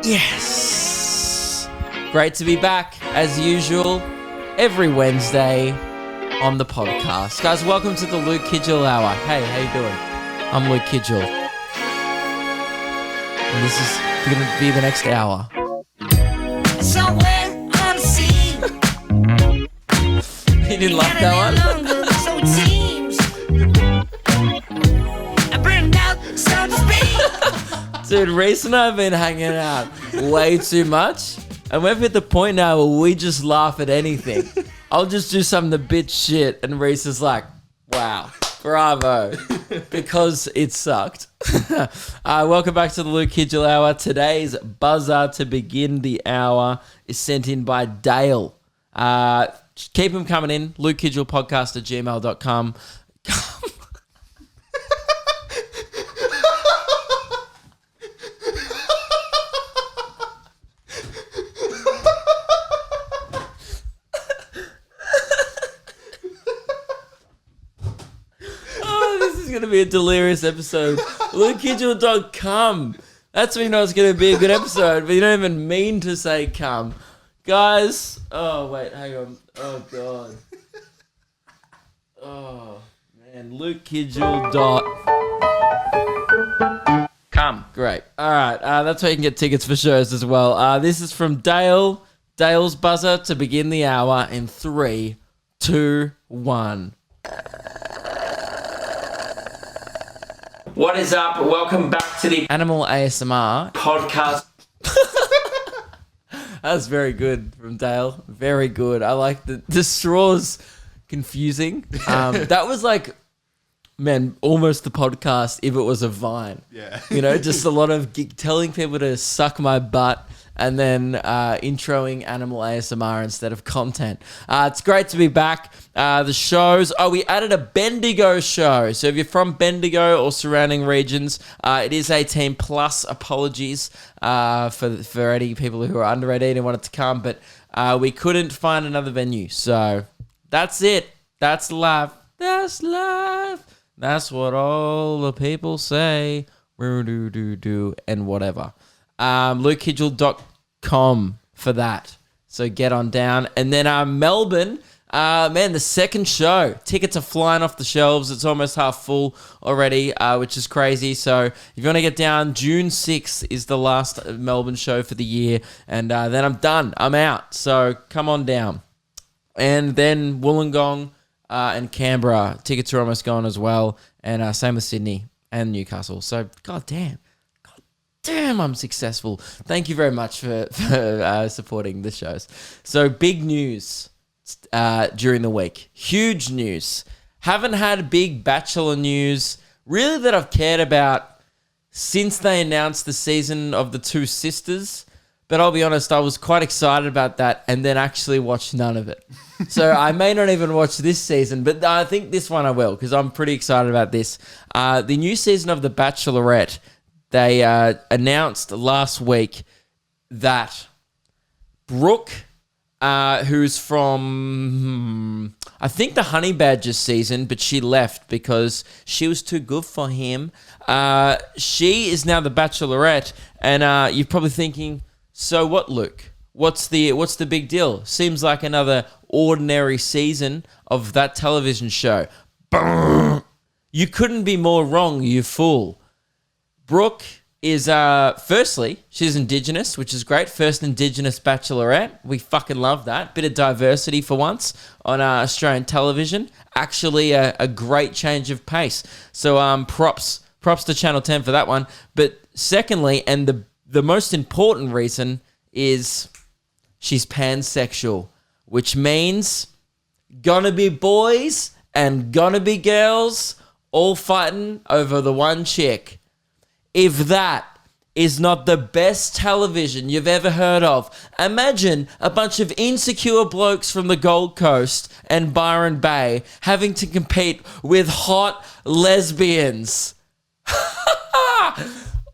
Yes! Great to be back, as usual, every Wednesday on the podcast. Guys, welcome to the Luke Kidgell Hour. Hey, how you doing? I'm Luke Kidgell. And this is going to be the next hour. Somewhere on the sea. You didn't like that one? Longer, so it seems. I burned out, so to speak. Dude, Reese and I have been hanging out way too much. And we're at the point now where we just laugh at anything. I'll just do something a bit shit. And Reese is like, wow, bravo. Because it sucked. Welcome back to the Luke Kidgell Hour. Today's buzzer to begin the hour is sent in by Dale. Keep them coming in. LukeKidgellPodcast@gmail.com. Going to be a delirious episode. LukeKidgell.com. That's when you know it's going to be a good episode, but you don't even mean to say come. Guys, oh wait, hang on. Oh god. Oh man, LukeKidgell.com. Great. Alright, that's where you can get tickets for shows as well. This is from Dale. Dale's buzzer to begin the hour in 3, 2, 1. What is up? Welcome back to the Animal ASMR podcast. That's very good from Dale. Very good. I like the straws confusing. That was like, man, almost the podcast if it was a Vine. Yeah. You know, just a lot of telling people to suck my butt and then introing Animal ASMR instead of content. It's great to be back. The shows. Oh, we added a Bendigo show. So if you're from Bendigo or surrounding regions, it is 18 plus. Apologies for any people who are under 18 and wanted to come, but we couldn't find another venue. So that's it. That's life. That's life. That's what all the people say. And whatever. LukeKidgell.com for that. So get on down. And then Melbourne, man, the second show. Tickets are flying off the shelves. It's almost half full already, which is crazy. So if you want to get down, June 6th is the last Melbourne show for the year. And then I'm done. I'm out. So come on down. And then Wollongong and Canberra. Tickets are almost gone as well. And same with Sydney and Newcastle. So, goddamn, I'm successful. Thank you very much for supporting the shows. So, big news during the week. Huge news. Haven't had big Bachelor news, really, that I've cared about since they announced the season of the Two Sisters. But I'll be honest, I was quite excited about that and then actually watched none of it. So I may not even watch this season, but I think this one I will because I'm pretty excited about this. The new season of The Bachelorette, they announced last week that Brooke, who's from, I think the Honey Badger season, but she left because she was too good for him. She is now The Bachelorette, and you're probably thinking, so what, Luke? What's the big deal? Seems like another ordinary season of that television show. You couldn't be more wrong, you fool. Brooke is, firstly, she's Indigenous, which is great. First Indigenous Bachelorette. We fucking love that. Bit of diversity for once on Australian television. Actually, a great change of pace. So props to Channel 10 for that one. But secondly, and the most important reason is she's pansexual, which means gonna be boys and gonna be girls all fighting over the one chick. If that is not the best television you've ever heard of, imagine a bunch of insecure blokes from the Gold Coast and Byron Bay having to compete with hot lesbians.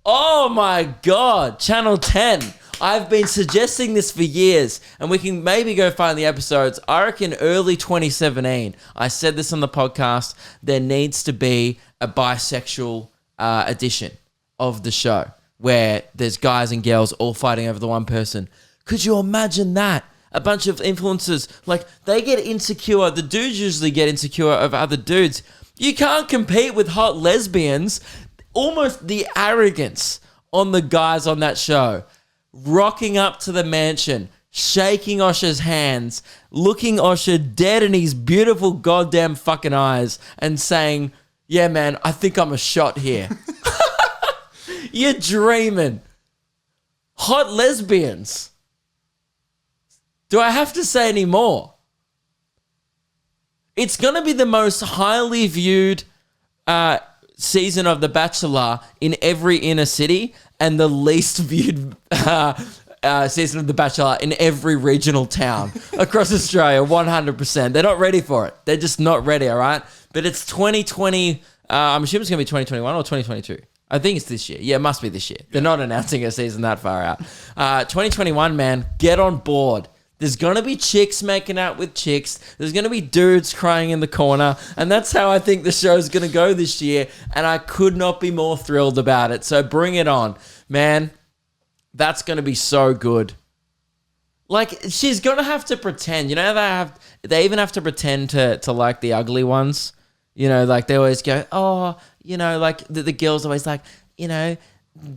Oh my God, Channel 10. I've been suggesting this for years, and we can maybe go find the episodes. I reckon early 2017, I said this on the podcast, there needs to be a bisexual edition of the show. where there's guys and girls all fighting over the one person. Could you imagine that? A bunch of influencers, like, they get insecure. The dudes usually get insecure over other dudes. You can't compete with hot lesbians. Almost the arrogance on the guys on that show. Rocking up to the mansion, shaking Osher's hands, looking Osher dead in his beautiful goddamn fucking eyes and saying, yeah, man, I think I'm a shot here. You're dreaming. Hot lesbians. Do I have to say any more? It's going to be the most highly viewed season of The Bachelor in every inner city and the least viewed season of The Bachelor in every regional town across Australia, 100%. They're not ready for it. They're just not ready, all right? But it's 2020. I'm assuming it's going to be 2021 or 2022. I think it's this year. Yeah, it must be this year. They're not announcing a season that far out. 2021, man, get on board. There's going to be chicks making out with chicks. There's going to be dudes crying in the corner. And that's how I think the show's going to go this year. And I could not be more thrilled about it. So bring it on. Man, that's going to be so good. Like, she's going to have to pretend. You know, they even have to pretend to like the ugly ones. You know, like they always go, oh, you know, like the girls always like, you know,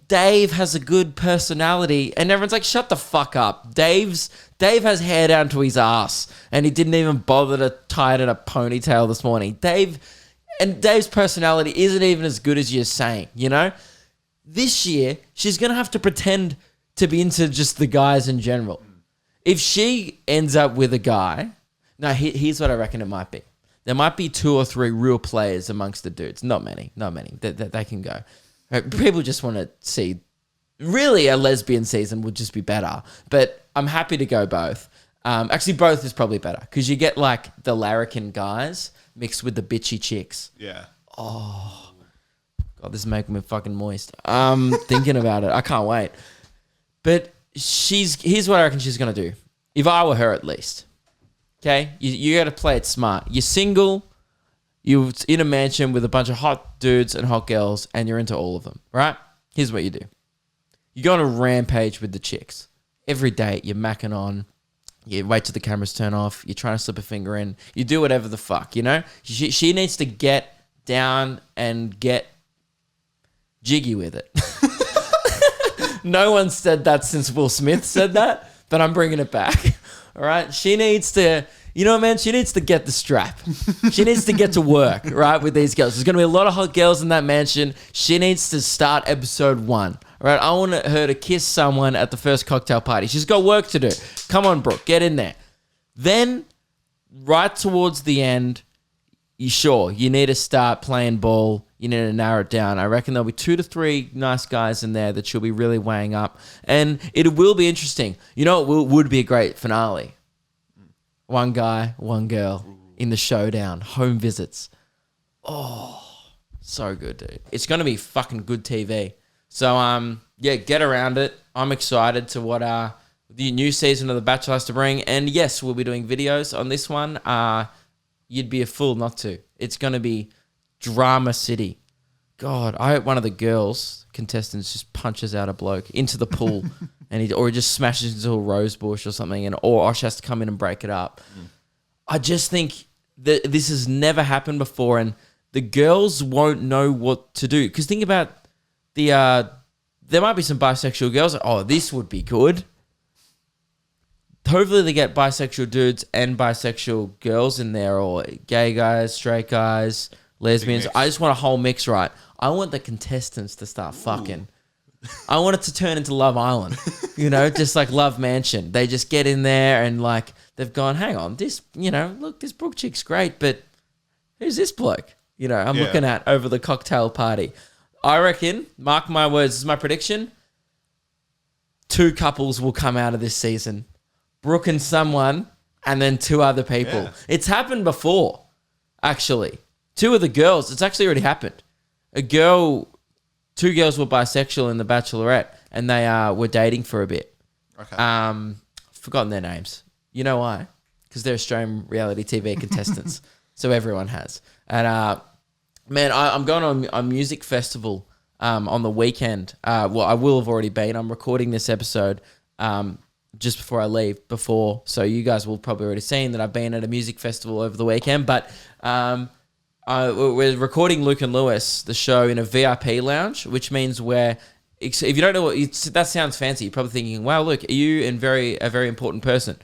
Dave has a good personality, and everyone's like, shut the fuck up. Dave has hair down to his ass, and he didn't even bother to tie it in a ponytail this morning. Dave's personality isn't even as good as you're saying, you know? This year, she's going to have to pretend to be into just the guys in general. If she ends up with a guy, now here's what I reckon it might be. There might be 2 or 3 real players amongst the dudes. Not many. They can go. People just want to see, really, a lesbian season would just be better. But I'm happy to go both. Actually, both is probably better because you get like the larrikin guys mixed with the bitchy chicks. Yeah. Oh, God, this is making me fucking moist. Thinking about it. I can't wait. But here's what I reckon she's going to do. If I were her, at least. Okay? You got to play it smart. You're single. You're in a mansion with a bunch of hot dudes and hot girls, and you're into all of them, right? Here's what you do. You go on a rampage with the chicks. Every date, you're macking on. You wait till the cameras turn off. You're trying to slip a finger in. You do whatever the fuck, you know? She needs to get down and get jiggy with it. No one said that since Will Smith said that, but I'm bringing it back. All right? She needs to... You know what, man? She needs to get the strap. She needs to get to work, right, with these girls. There's going to be a lot of hot girls in that mansion. She needs to start episode 1, right? I want her to kiss someone at the first cocktail party. She's got work to do. Come on, Brooke, get in there. Then, right towards the end, you need to start playing ball. You need to narrow it down. I reckon there'll be 2 to 3 nice guys in there that she'll be really weighing up. And it will be interesting. You know, it would be a great finale. 1 guy, 1 girl in the showdown, home visits. Oh, so good, dude. It's going to be fucking good TV. So, yeah, get around it. I'm excited to what the new season of The Bachelor has to bring. And yes, we'll be doing videos on this one. You'd be a fool not to. It's going to be drama city. God, I hope one of the girls contestants just punches out a bloke into the pool. Or he just smashes into a rose bush or something, or Osh has to come in and break it up. I just think that this has never happened before, and the girls won't know what to do. Because think about there might be some bisexual girls. Oh, this would be good. Hopefully they get bisexual dudes and bisexual girls in there, or gay guys, straight guys, lesbians. I just want a whole mix, right? I want the contestants to start fucking. I want it to turn into Love Island, you know, just like Love Mansion. They just get in there and like they've gone, hang on, this, you know, look, this Brooke chick's great, but who's this bloke? You know, I'm looking at over the cocktail party. I reckon, mark my words, this is my prediction, 2 couples will come out of this season. Brooke and someone, and then 2 other people. Yeah. It's happened before, actually. 2 of the girls, it's actually already happened. 2 girls were bisexual in The Bachelorette, and they were dating for a bit. Okay. Forgotten their names. You know why? Because they're Australian reality TV contestants. So everyone has. And, man, I'm going on a music festival on the weekend. Well, I will have already been. I'm recording this episode just before I leave, so you guys will probably already seen that I've been at a music festival over the weekend. But we're recording Luke and Lewis, the show, in a VIP lounge, which means if you don't know that sounds fancy, you're probably thinking, wow, Luke, are you a very important person?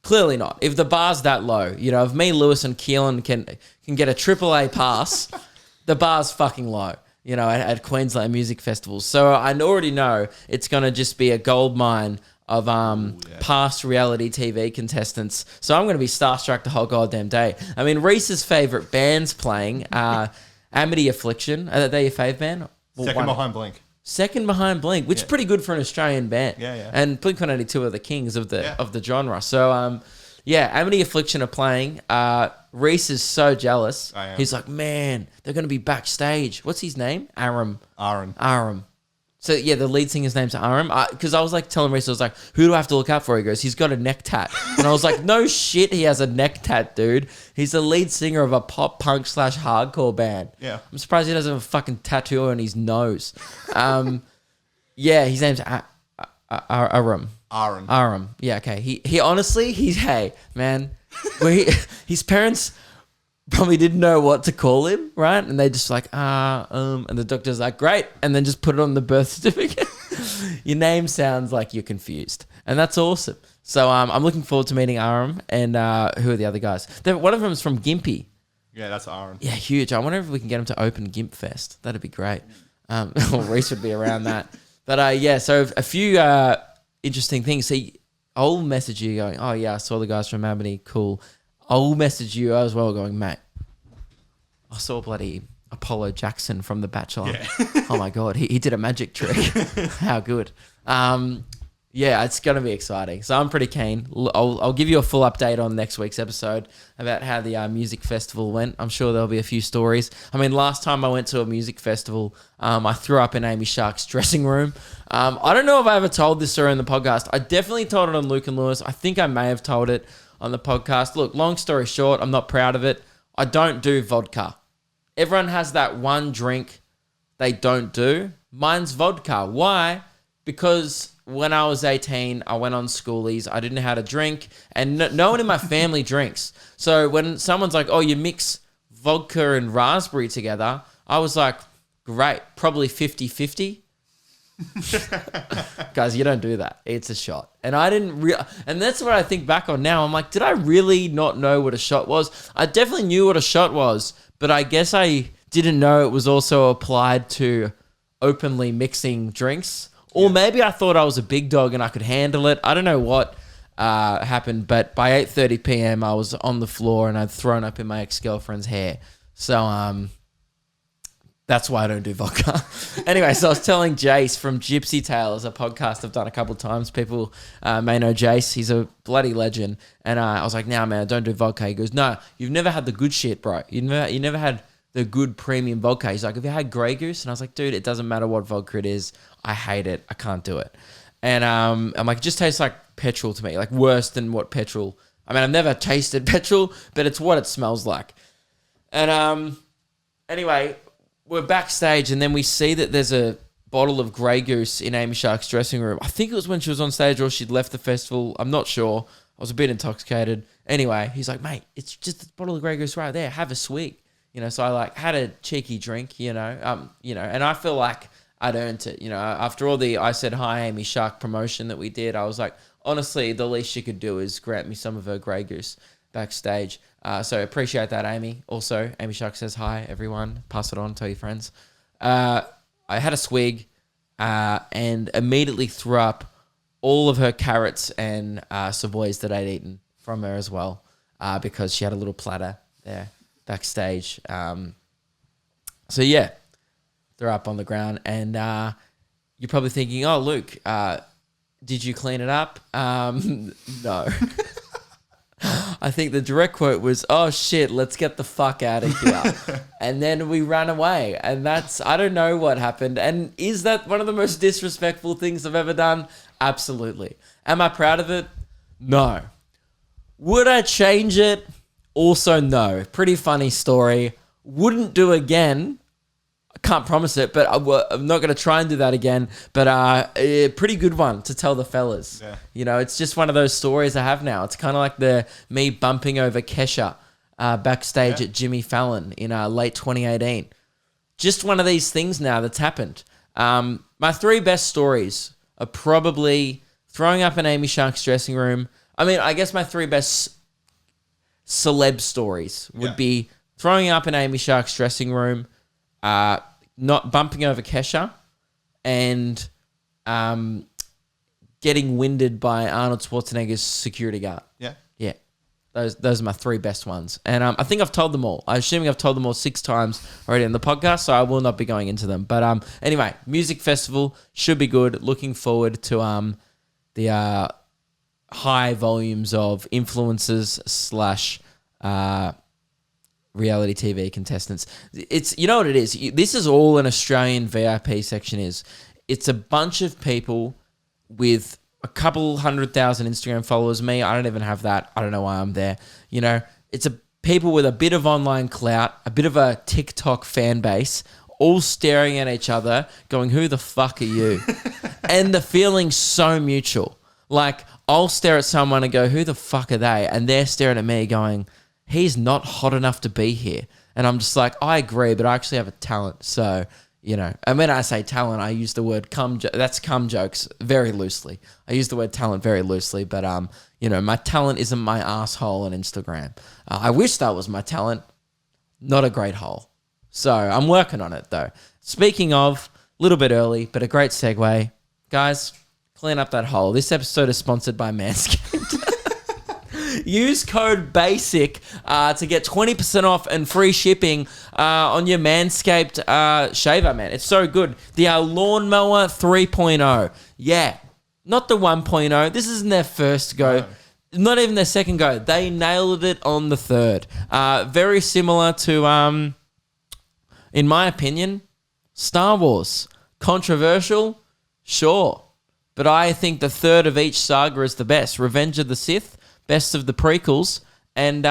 Clearly not. If the bar's that low, if me, Lewis, and Keelan can get a AAA pass, the bar's fucking low, at Queensland music festivals. So I already know it's going to just be a gold mine of past reality TV contestants. So I'm going to be starstruck the whole goddamn day. I mean, Reese's favourite band's playing, Amity Affliction. Are they your fave band? Second behind Blink. Second behind Blink, which is pretty good for an Australian band. Yeah. And Blink-182 are the kings of the genre. So, Amity Affliction are playing. Reese is so jealous. I am. He's like, man, they're going to be backstage. What's his name? Aram. So, the lead singer's name's Aram. Because I was like telling Reese, I was like, who do I have to look out for? He goes, he's got a neck tat. And I was like, no shit, he has a neck tat, dude. He's the lead singer of a pop punk / hardcore band. Yeah. I'm surprised he doesn't have a fucking tattoo on his nose. His name's Aram. Yeah, okay. He honestly, hey, man, his parents probably didn't know what to call him, right? And they just like, and the doctor's like, great. And then just put it on the birth certificate. Your name sounds like you're confused. And that's awesome. So I'm looking forward to meeting Aram. And who are the other guys? One of them is from Gympie. Yeah, that's Aaron. Yeah, huge. I wonder if we can get him to open Gimp Fest. That'd be great. Reese would be around that. But so a few interesting things. See, I'll message you going, oh yeah, I saw the guys from Amity, cool. I'll message you as well going, mate, I saw bloody Apollo Jackson from The Bachelor. Yeah. Oh my God, he did a magic trick. How good. It's going to be exciting. So I'm pretty keen. I'll give you a full update on next week's episode about how the music festival went. I'm sure there'll be a few stories. I mean, last time I went to a music festival, I threw up in Amy Shark's dressing room. I don't know if I ever told this story in the podcast. I definitely told it on Luke and Lewis. I think I may have told it on the podcast. Look, long story short, I'm not proud of it. I don't do vodka. Everyone has that one drink they don't do. Mine's vodka. Why? Because when I was 18, I went on schoolies. I didn't know how to drink, and no one in my family drinks. So when someone's like, oh, you mix vodka and raspberry together, I was like, great, probably 50-50. Guys, you don't do that. It's a shot. And I didn't and that's what I think back on now. I'm like, did I really not know what a shot was? I definitely knew what a shot was, but I guess I didn't know it was also applied to openly mixing drinks. Or maybe I thought I was a big dog and I could handle it. I don't know what happened, but by 8:30 p.m. I was on the floor and I'd thrown up in my ex-girlfriend's hair. So that's why I don't do vodka. Anyway, so I was telling Jace from Gypsy Tales, a podcast I've done a couple of times. People may know Jace. He's a bloody legend. And I was like, nah, man, I don't do vodka. He goes, no, you've never had the good shit, bro. You never had the good premium vodka. He's like, have you had Grey Goose? And I was like, dude, it doesn't matter what vodka it is. I hate it. I can't do it. And I'm like, it just tastes like petrol to me, like worse than what petrol. I mean, I've never tasted petrol, but it's what it smells like. And anyway, we're backstage and then we see that there's a bottle of Grey Goose in Amy Shark's dressing room. I think it was when she was on stage or she'd left the festival. I'm not sure. I was a bit intoxicated. Anyway, he's like, mate, it's just a bottle of Grey Goose right there. Have a swig. So I had a cheeky drink, and I feel like I'd earned it. After all the I Said Hi Amy Shark promotion that we did, I was like, honestly, the least she could do is grant me some of her Grey Goose backstage. So appreciate that, Amy. Also, Amy Shark says hi, everyone. Pass it on, tell your friends. I had a swig and immediately threw up all of her carrots and Savoys that I'd eaten from her as well because she had a little platter there backstage. They're up on the ground and you're probably thinking, oh, Luke, did you clean it up? No. I think the direct quote was, oh shit, let's get the fuck out of here. And then we ran away. And I don't know what happened. And is that one of the most disrespectful things I've ever done? Absolutely. Am I proud of it? No. Would I change it? Also no. Pretty funny story. Wouldn't do again. can't promise it, but I'm not going to try and do that again. But a pretty good one to tell the fellas. Yeah. You know, it's just one of those stories I have now. It's kind of like me bumping over Kesha backstage at Jimmy Fallon in late 2018. Just one of these things now that's happened. My 3 best stories are probably throwing up in Amy Shark's dressing room. I mean, I guess my 3 best celeb stories would be throwing up in Amy Shark's dressing room, not bumping over Kesha, and getting winded by Arnold Schwarzenegger's security guard. Yeah. Yeah. Those are my 3 best ones. And I think I've told them all. I'm assuming I've told them all 6 times already in the podcast, so I will not be going into them. But anyway, music festival should be good. Looking forward to the high volumes of influencers / reality TV contestants. It's, you know what it is? This is all an Australian VIP section is. It's a bunch of people with a couple 100,000 Instagram followers. Me, I don't even have that. I don't know why I'm there. You know, it's people with a bit of online clout, a bit of a TikTok fan base, all staring at each other, going, "Who the fuck are you?" And the feeling's so mutual. Like, I'll stare at someone and go, "Who the fuck are they?" And they're staring at me going, "He's not hot enough to be here." And I'm just like, I agree, but I actually have a talent. So, you know, and when I say talent, I use the word that's cum jokes very loosely. I use the word talent very loosely, but, you know, my talent isn't my asshole on Instagram. I wish that was my talent. Not a great hole. So I'm working on it, though. Speaking of, a little bit early, but a great segue. Guys, clean up that hole. This episode is sponsored by Manscaped. Use code BASIC to get 20% off and free shipping on your Manscaped shaver, man. It's so good. The Lawnmower 3.0. Yeah, not the 1.0. This isn't their first go. No. Not even their second go. They nailed it on the third. Very similar to, in my opinion, Star Wars. Controversial? Sure. But I think the third of each saga is the best. Revenge of the Sith, best of the prequels, and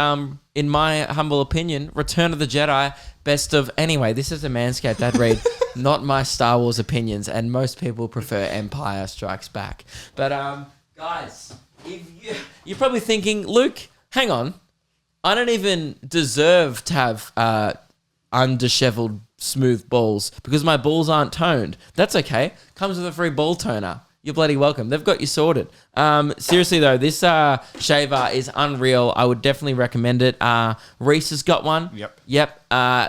in my humble opinion, Return of the Jedi, best of... Anyway, this is a Manscaped ad read, not my Star Wars opinions, and most people prefer Empire Strikes Back. But, guys, if you're probably thinking, Luke, hang on, I don't even deserve to have undisheveled, smooth balls because my balls aren't toned. That's okay. Comes with a free ball toner. You're bloody welcome. They've got you sorted. Seriously, though, this shaver is unreal. I would definitely recommend it. Reese has got one. Yep.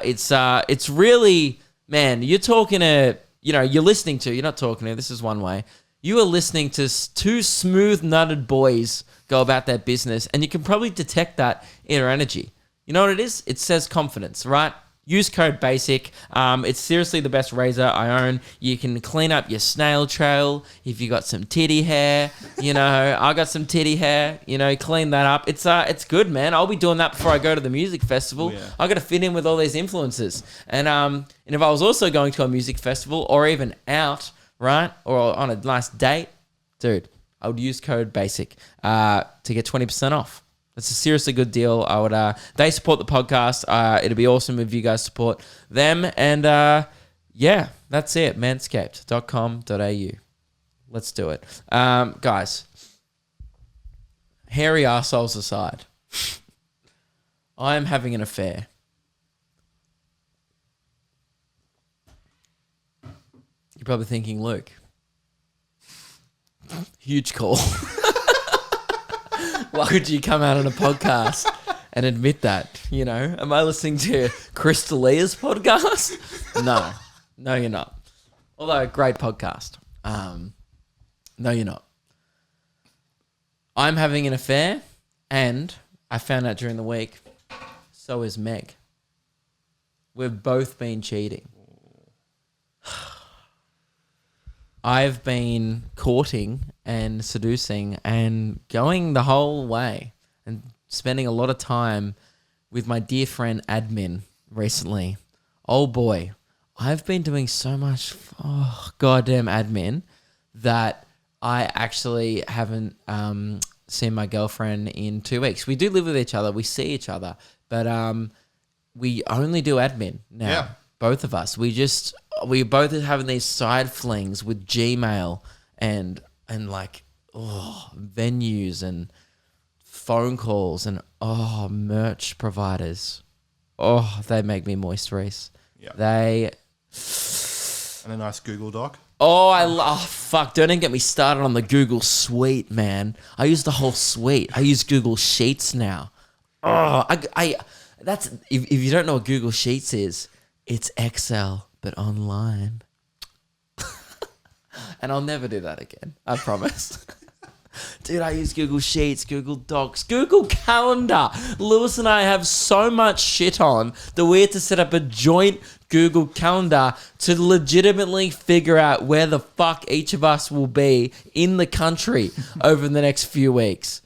It's really, man, you're talking to, you know, you're listening to, you're not talking to, this is one way. You are listening to 2 smooth-nutted boys go about their business, and you can probably detect that in their energy. You know what it is? It says confidence, right? Use code BASIC. It's seriously the best razor I own. You can clean up your snail trail if you got some titty hair. You know, I got some titty hair. You know, clean that up. It's good, man. I'll be doing that before I go to the music festival. Yeah. I got to fit in with all these influencers. And if I was also going to a music festival or even out, right, or on a nice date, dude, I would use code BASIC to get 20% off. It's a seriously good deal. I would. They support the podcast. It'd be awesome if you guys support them. And yeah, that's it. Manscaped.com.au. Let's do it. Guys, hairy arseholes aside, I am having an affair. You're probably thinking, Luke, huge call. Why would you come out on a podcast and admit that? You know, am I listening to Chris D'Elia's podcast? No, you're not. Although, great podcast. No, you're not. I'm having an affair, and I found out during the week, so is Meg. We've both been cheating. I've been courting and seducing and going the whole way and spending a lot of time with my dear friend Admin recently. Oh boy, I've been doing so much goddamn admin that I actually haven't seen my girlfriend in 2 weeks. We do live with each other. We see each other, but we only do admin now. Yeah. both of us. We both are having these side flings with Gmail and like venues and phone calls and merch providers. They make me moist, Reese. Yeah. They. And a nice Google Doc. Fuck! Don't even get me started on the Google Suite, man. I use the whole suite. I use Google Sheets now. That's if you don't know what Google Sheets is, it's Excel but online. And I'll never do that again. I promise. Dude, I use Google Sheets, Google Docs, Google Calendar. Lewis and I have so much shit on that we had to set up a joint Google Calendar to legitimately figure out where the fuck each of us will be in the country over the next few weeks.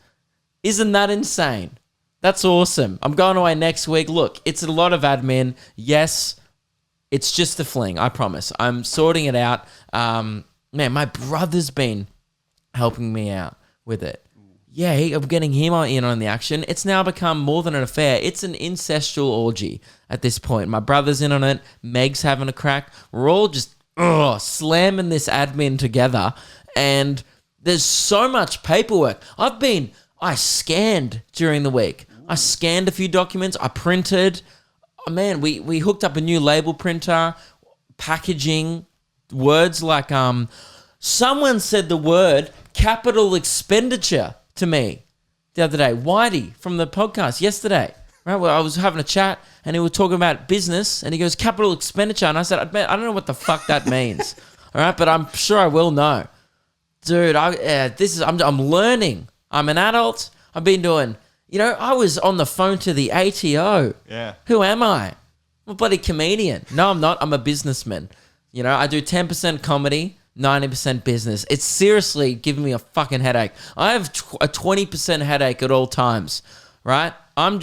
Isn't that insane? That's awesome. I'm going away next week. Look, it's a lot of admin. Yes, it's just a fling, I promise. I'm sorting it out. Man, my brother's been helping me out with it. Yeah, I'm getting him in on the action. It's now become more than an affair. It's an incestual orgy at this point. My brother's in on it. Meg's having a crack. We're all just slamming this admin together. And there's so much paperwork. I scanned during the week. I scanned a few documents. I printed. Oh, man, we hooked up a new label printer, packaging, words like someone said the word capital expenditure to me the other day. Whitey from the podcast yesterday, right? Well, I was having a chat and he was talking about business and he goes, capital expenditure. And I said, I don't know what the fuck that means. All right. But I'm sure I will know. Dude, I'm learning. I'm an adult. I've been doing, I was on the phone to the ATO. Yeah. Who am I? I'm a bloody comedian. No, I'm not. I'm a businessman. I do 10% comedy, 90% business. It's seriously giving me a fucking headache. I have a 20% headache at all times, right? I'm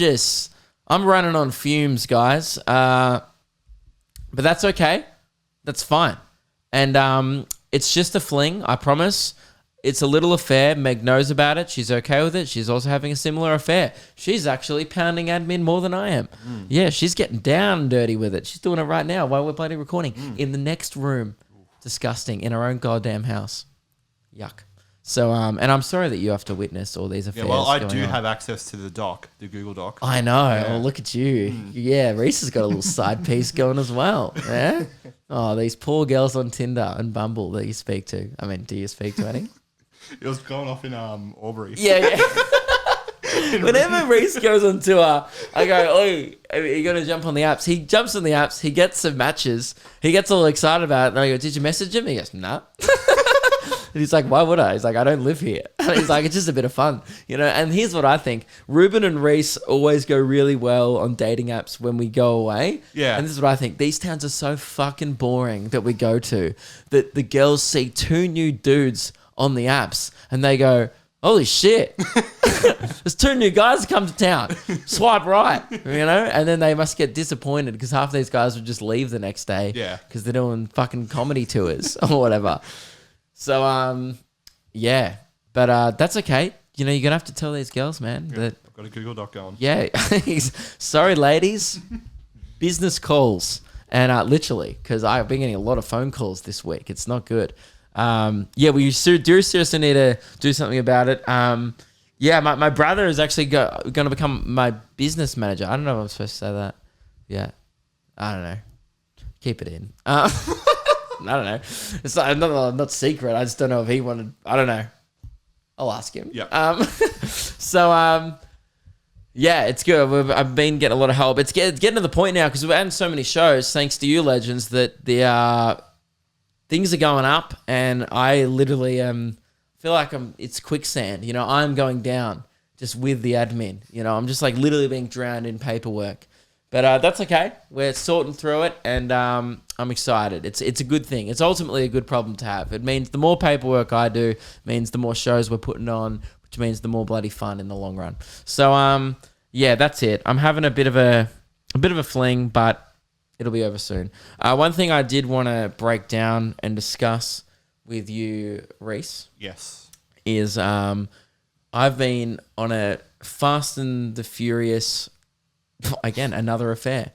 running on fumes, guys. But that's okay. That's fine. And it's just a fling, I promise. It's a little affair. Meg knows about it. She's okay with it. She's also having a similar affair. She's actually pounding admin more than I am. Yeah, she's getting down and dirty with it. She's doing it right now while we're bloody recording. In the next room. Disgusting. In our own goddamn house. Yuck. So, and I'm sorry that you have to witness all these affairs. Yeah, well, I do have access to the doc, the Google Doc. I know. Yeah. Oh, look at you. Yeah, Reese has got a little side piece going as well. Yeah? Oh, these poor girls on Tinder and Bumble that you speak to. I mean, do you speak to any? It was going off in Albury. Yeah. Whenever Reese goes on tour, I go, are you going to jump on the apps? He jumps on the apps. He gets some matches. He gets all excited about it. And I go, did you message him? He goes, nah. And he's like, why would I? He's like, I don't live here. And he's like, it's just a bit of fun. And here's what I think. Ruben and Reese always go really well on dating apps when we go away. Yeah. And this is what I think. These towns are so fucking boring that we go to that the girls see two new dudes on the apps and they go, holy shit, there's two new guys that come to town. Swipe right, and then they must get disappointed because half these guys would just leave the next day. Yeah. Because they're doing fucking comedy tours or whatever. So, yeah, but that's okay. You're going to have to tell these girls, man, that I've got a Google Doc going. Yeah. Sorry, ladies. Business calls. And literally, because I've been getting a lot of phone calls this week. It's not good. We do seriously need to do something about it. My brother is actually going to become my business manager. I don't know if I'm supposed to say that. Yeah. I don't know. Keep it in. I don't know. It's not secret. I just don't know if he wanted. I don't know. I'll ask him. Yeah. Yeah, it's good. I've been getting a lot of help. It's getting to the point now because we're adding so many shows, thanks to you legends, that the things are going up, and I literally feel like it's quicksand. I'm going down just with the admin. I'm just like literally being drowned in paperwork. But that's okay. We're sorting through it, and I'm excited. It's a good thing. It's ultimately a good problem to have. It means the more paperwork I do means the more shows we're putting on, which means the more bloody fun in the long run. So yeah, that's it. I'm having a bit of a fling, but it'll be over soon. One thing I did want to break down and discuss with you, Reese. Yes. Is I've been on a Fast and the Furious again, another affair.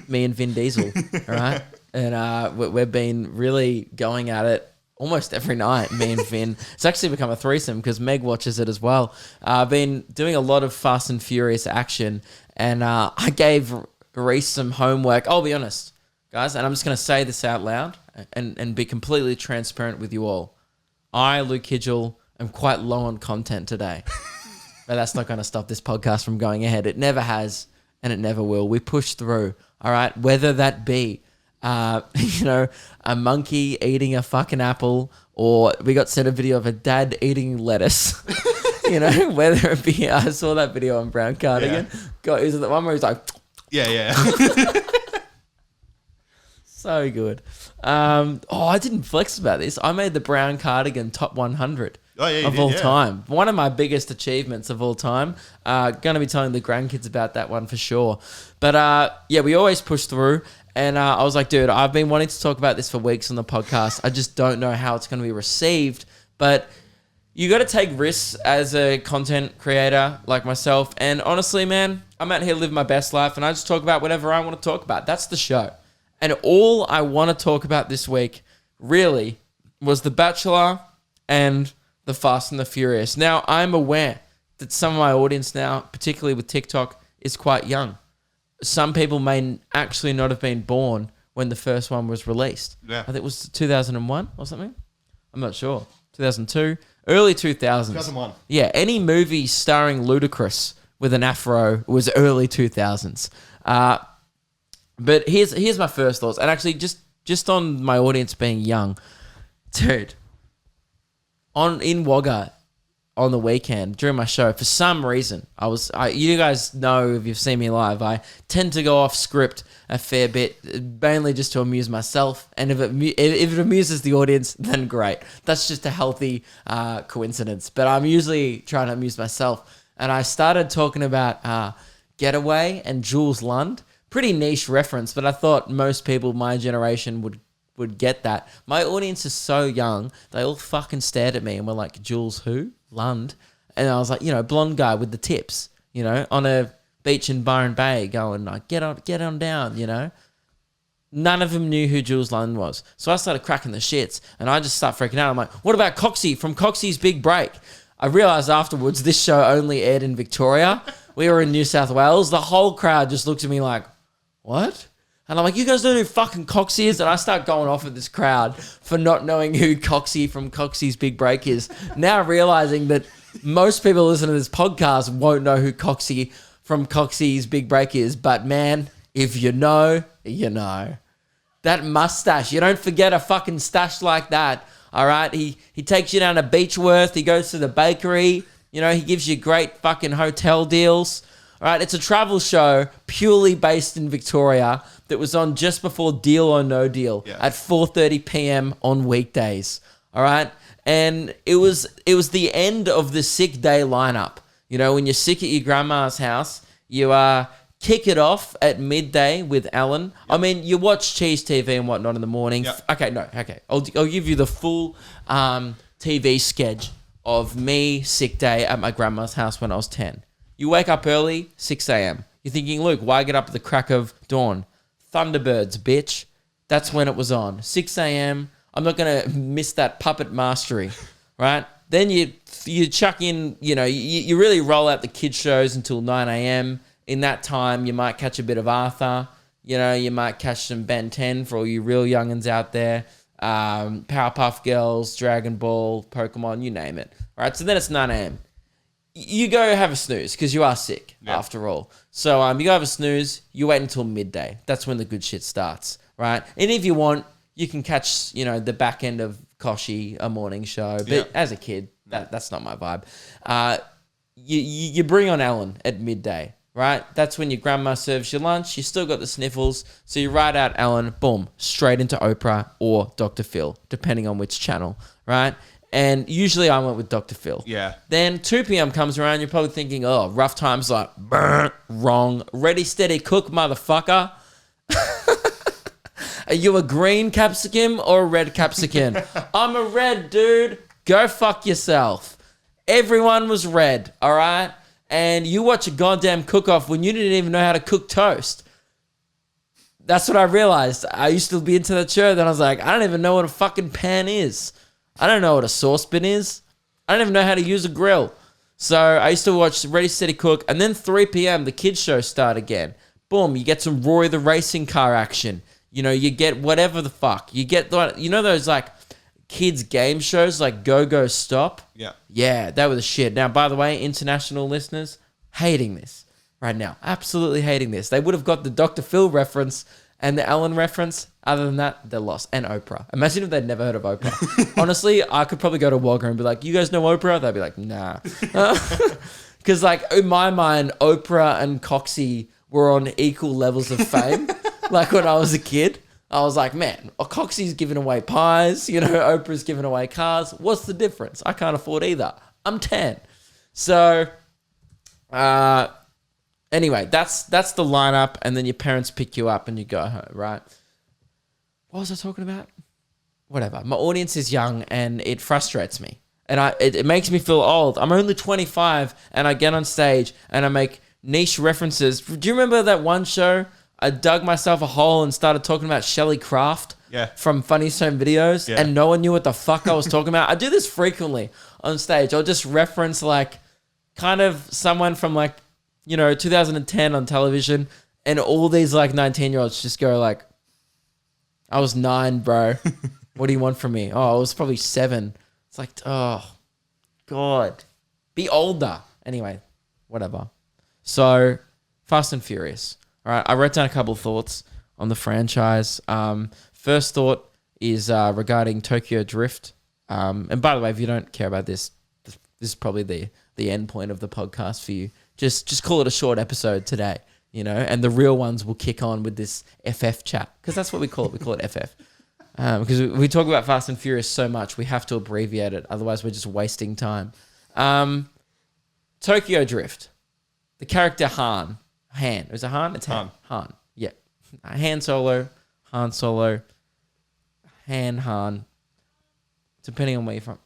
Me and Vin Diesel, all right? And we've been really going at it almost every night, me and Vin. It's actually become a threesome because Meg watches it as well. I've been doing a lot of Fast and Furious action, and I gave Reese some homework. I'll be honest, guys, and I'm just going to say this out loud and be completely transparent with you all. I, Luke Kidgell, am quite low on content today. But that's not going to stop this podcast from going ahead. It never has, and it never will. We push through, all right? Whether that be, a monkey eating a fucking apple, or we got sent a video of a dad eating lettuce. Whether it be, I saw that video on Brown Cardigan. Yeah. God, is it the one where he's like... Yeah. So good. I didn't flex about this. I made the Brown Cardigan top 100 of all time. One of my biggest achievements of all time. Going to be telling the grandkids about that one for sure. But we always push through. And I was like, dude, I've been wanting to talk about this for weeks on the podcast. I just don't know how it's going to be received. But you got to take risks as a content creator like myself. And honestly, man, I'm out here living my best life, and I just talk about whatever I want to talk about. That's the show. And all I want to talk about this week really was The Bachelor and The Fast and the Furious. Now, I'm aware that some of my audience now, particularly with TikTok, is quite young. Some people may actually not have been born when the first one was released. Yeah. I think it was 2001 or something. I'm not sure. 2002, early 2000s. 2001. Yeah, any movie starring Ludacris with an afro was early 2000s. But here's my first thoughts. And actually, just on my audience being young, dude, in Wagga on the weekend during my show, for some reason, you guys know if you've seen me live, I tend to go off script a fair bit, mainly just to amuse myself. And if it amuses the audience, then great. That's just a healthy coincidence. But I'm usually trying to amuse myself. And I started talking about Getaway and Jules Lund. Pretty niche reference, but I thought most people my generation would get that. My audience is so young, they all fucking stared at me and were like, Jules who? Lund. And I was like, blonde guy with the tips, on a beach in Byron Bay going like, get on down, None of them knew who Jules Lund was. So I started cracking the shits and I just start freaking out. I'm like, what about Coxie from Coxie's Big Break? I realised afterwards this show only aired in Victoria. We were in New South Wales. The whole crowd just looked at me like, what? And I'm like, you guys don't know who fucking Coxie is? And I start going off at this crowd for not knowing who Coxie from Coxie's Big Break is. Now realizing that most people listening to this podcast won't know who Coxie from Coxie's Big Break is. But man, if you know, you know. That mustache, you don't forget a fucking stash like that. All right? He takes you down to Beechworth. He goes to the bakery. He gives you great fucking hotel deals. All right, it's a travel show purely based in Victoria that was on just before Deal or No Deal at 4:30 p.m. on weekdays. All right, and it was the end of the sick day lineup. When you're sick at your grandma's house, you kick it off at midday with Alan. Yep. I mean, you watch Cheese TV and whatnot in the morning. Yep. Okay. I'll give you the full TV sketch of me sick day at my grandma's house when I was 10. You wake up early, 6 a.m. You're thinking, Luke, why get up at the crack of dawn? Thunderbirds, bitch. That's when it was on. 6 a.m. I'm not going to miss that puppet mastery, right? Then you chuck in, you really roll out the kids shows until 9 a.m. In that time, you might catch a bit of Arthur. You might catch some Ben 10 for all you real youngins out there. Powerpuff Girls, Dragon Ball, Pokemon, you name it. All right, so then it's 9 a.m. You go have a snooze because you are sick after all. So you go have a snooze. You wait until midday. That's when the good shit starts, right? And if you want, you can catch the back end of Koshi, a morning show. But as a kid, that's not my vibe. You bring on Ellen at midday, right? That's when your grandma serves you lunch. You still got the sniffles, so you ride out Ellen. Boom, straight into Oprah or Dr. Phil, depending on which channel, right? And usually I went with Dr. Phil. Yeah. Then 2 p.m. comes around. You're probably thinking, oh, rough times like, wrong. Ready, steady, cook, motherfucker. Are you a green capsicum or a red capsicum? I'm a red, dude. Go fuck yourself. Everyone was red, all right? and you watch a goddamn cook-off when you didn't even know how to cook toast. That's what I realized. I used to be into that show, then I was like, I don't even know what a fucking pan is. I don't know what a saucepan is. I don't even know how to use a grill. So I used to watch Ready, Steady, Cook, and then 3 p.m. the kids show start again. Boom, you get some Roy the racing car action. You know, you get whatever the fuck. You get, those like kids game shows like Go Go Stop? Yeah. Yeah, that was the shit. Now, by the way, international listeners, hating this right now. Absolutely hating this. They would have got the Dr. Phil reference and the Ellen reference. Other than that, they're lost. And Oprah. Imagine if they'd never heard of Oprah. Honestly, I could probably go to Wagga and be like, you guys know Oprah? They'd be like, nah. Because like in my mind, Oprah and Coxie were on equal levels of fame. Like when I was a kid, I was like, man, Coxie's giving away pies. You know, Oprah's giving away cars. What's the difference? I can't afford either. I'm 10. So, anyway, that's the lineup, and then your parents pick you up and you go home, right? What was I talking about? Whatever. My audience is young, and it frustrates me. And it makes me feel old. I'm only 25, and I get on stage, and I make niche references. Do you remember that one show? I dug myself a hole and started talking about Shelley Craft from Funny Stone Videos, and no one knew what the fuck I was talking about. I do this frequently on stage. I'll just reference like kind of someone from like, 2010 on television, and all these like 19-year-olds just go like, I was 9, bro. What do you want from me? Oh, I was probably 7. It's like, oh, God. Be older. Anyway, whatever. So, Fast and Furious. All right, I wrote down a couple of thoughts on the franchise. First thought is regarding Tokyo Drift. And by the way, if you don't care about this is probably the end point of the podcast for you. Just call it a short episode today, and the real ones will kick on with this FF chat, because that's what we call it. We call it FF. Because we talk about Fast and Furious so much, we have to abbreviate it. Otherwise, we're just wasting time. Tokyo Drift. The character Han. Is it Han? It's Han. Han. Yeah. Han Solo. Han. Depending on where you're from.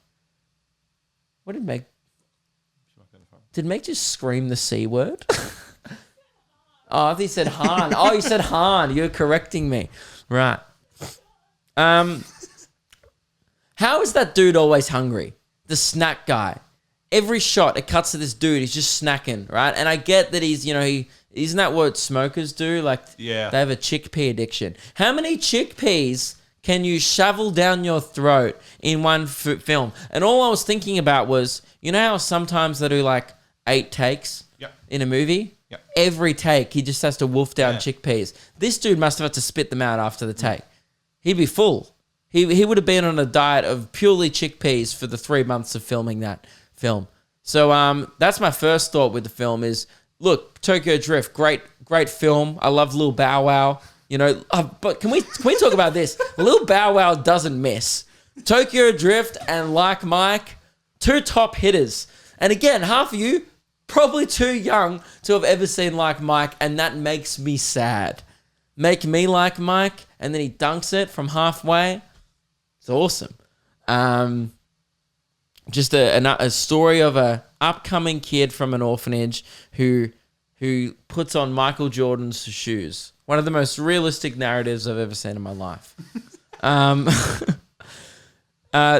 What did Meg... Did Meg just scream the C word? Oh, I thought you said Han. Oh, you said Han. You're correcting me. Right. How is that dude always hungry? The snack guy. Every shot, it cuts to this dude. He's just snacking, right? And I get that he's, isn't that what smokers do? Like, they have a chickpea addiction. How many chickpeas can you shovel down your throat in one film? And all I was thinking about was, how sometimes they do like 8 takes in a movie? Yep. Every take, he just has to wolf down chickpeas. This dude must have had to spit them out after the take. He'd be full. He would have been on a diet of purely chickpeas for the 3 months of filming that film. So that's my first thought with the film is, look, Tokyo Drift, great film. I love Lil Bow Wow. But can we talk about this? Lil Bow Wow doesn't miss. Tokyo Drift and Like Mike, 2 top hitters. And again, half of you probably too young to have ever seen Like Mike, and that makes me sad. Make me like Mike, and then he dunks it from halfway. It's awesome. Just a story of a upcoming kid from an orphanage who puts on Michael Jordan's shoes. One of the most realistic narratives I've ever seen in my life.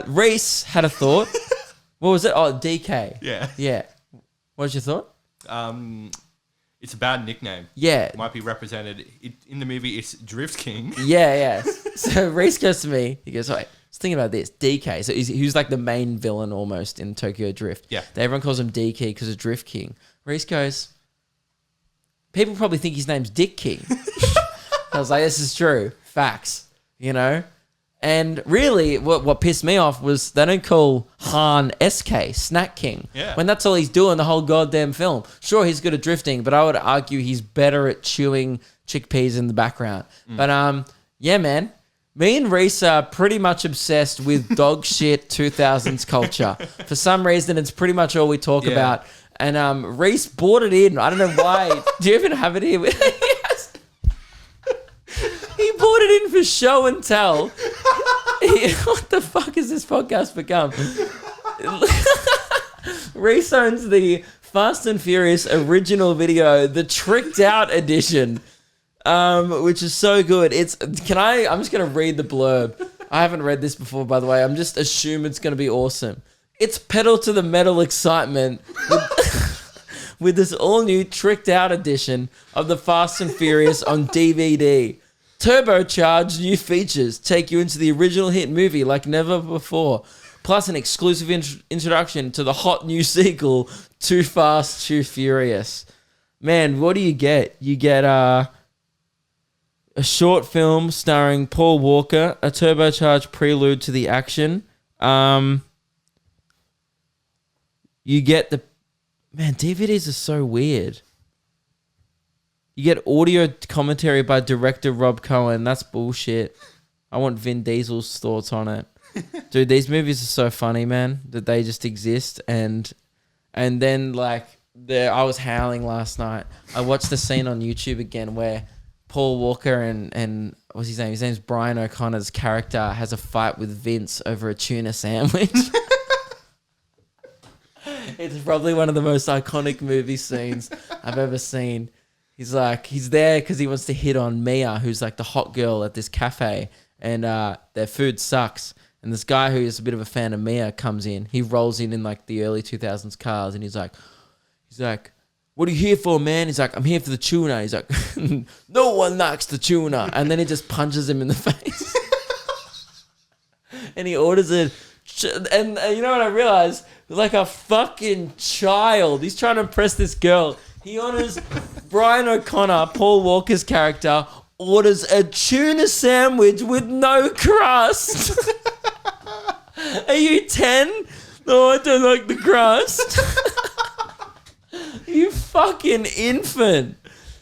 Reese had a thought. What was it? Oh, DK. Yeah. What was your thought? It's a bad nickname. Yeah. It might be represented in the movie. It's Drift King. Yeah. So Reese goes to me. He goes, wait, I was thinking about this. DK. So he's like the main villain almost in Tokyo Drift. Yeah. Everyone calls him DK because of Drift King. Reese goes, people probably think his name's Dick King. I was like, this is true. Facts. And really, what pissed me off was they don't call Han SK, Snack King, when that's all he's doing the whole goddamn film. Sure, he's good at drifting, but I would argue he's better at chewing chickpeas in the background. But yeah, man, me and Reese are pretty much obsessed with dog shit 2000s culture. For some reason, it's pretty much all we talk about. And Reese bought it in. I don't know why. Do you even have it here? Yes. He bought it in for show and tell. What the fuck has this podcast become? Reese owns the Fast and Furious original video, the tricked out edition, which is so good. I'm just gonna read the blurb. I haven't read this before, by the way. I'm just assuming it's gonna be awesome. It's pedal to the metal excitement with this all new tricked out edition of the Fast and Furious on DVD. Turbocharged new features take you into the original hit movie like never before. Plus an exclusive introduction to the hot new sequel, Too Fast, Too Furious. Man, what do you get? You get a short film starring Paul Walker, a turbocharged prelude to the action. You get the... Man, DVDs are so weird. You get audio commentary by director Rob Cohen. That's bullshit. I want Vin Diesel's thoughts on it. Dude, these movies are so funny, man, that they just exist. And then, like, I was howling last night. I watched the scene on YouTube again where Paul Walker and what's his name? His name's Brian O'Connor's character has a fight with Vince over a tuna sandwich. It's probably one of the most iconic movie scenes I've ever seen. He's there because he wants to hit on Mia, who's like the hot girl at this cafe, and their food sucks. And this guy who is a bit of a fan of Mia comes in. He rolls in like the early 2000s cars, and he's like, "What are you here for, man?" He's like, "I'm here for the tuna." He's like, "No one likes the tuna." And then he just punches him in the face. And he orders it. And you know what I realized? Like a fucking child. He's trying to impress this girl. He orders Brian O'Connor, Paul Walker's character, orders a tuna sandwich with no crust. Are you 10? No, I don't like the crust. You fucking infant.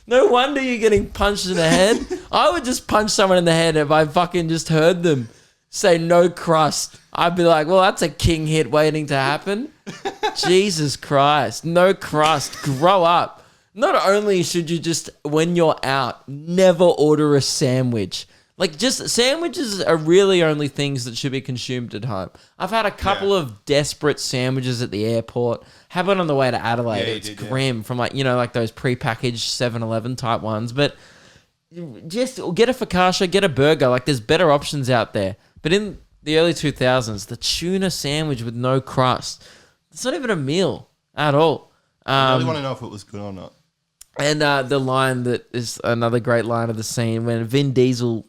No wonder you're getting punched in the head. I would just punch someone in the head if I fucking just heard them say no crust. I'd be like, well, that's a king hit waiting to happen. Jesus Christ. No crust. Grow up. Not only should you just, when you're out, never order a sandwich. Like, just sandwiches are really only things that should be consumed at home. I've had a couple of desperate sandwiches at the airport. Had one on the way to Adelaide. It's grim from like, you know, like those prepackaged 7-Eleven type ones. But just get a focaccia, get a burger. Like, there's better options out there. But in the early 2000s, the tuna sandwich with no crust, it's not even a meal at all. I really want to know if it was good or not. And the line that is another great line of the scene when Vin Diesel,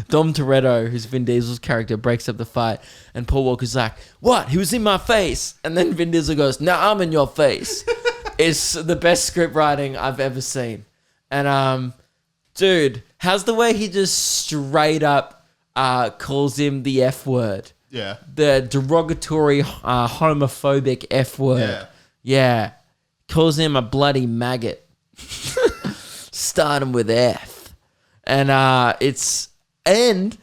Dom Toretto, who's Vin Diesel's character, breaks up the fight, and Paul Walker's like, "What? He was in my face." And then Vin Diesel goes, "No, I'm in your face." It's the best script writing I've ever seen. And dude, how's the way he just straight up calls him the F word? Yeah. The derogatory, homophobic F word. Yeah. Calls him a bloody maggot. Start him with F. And I don't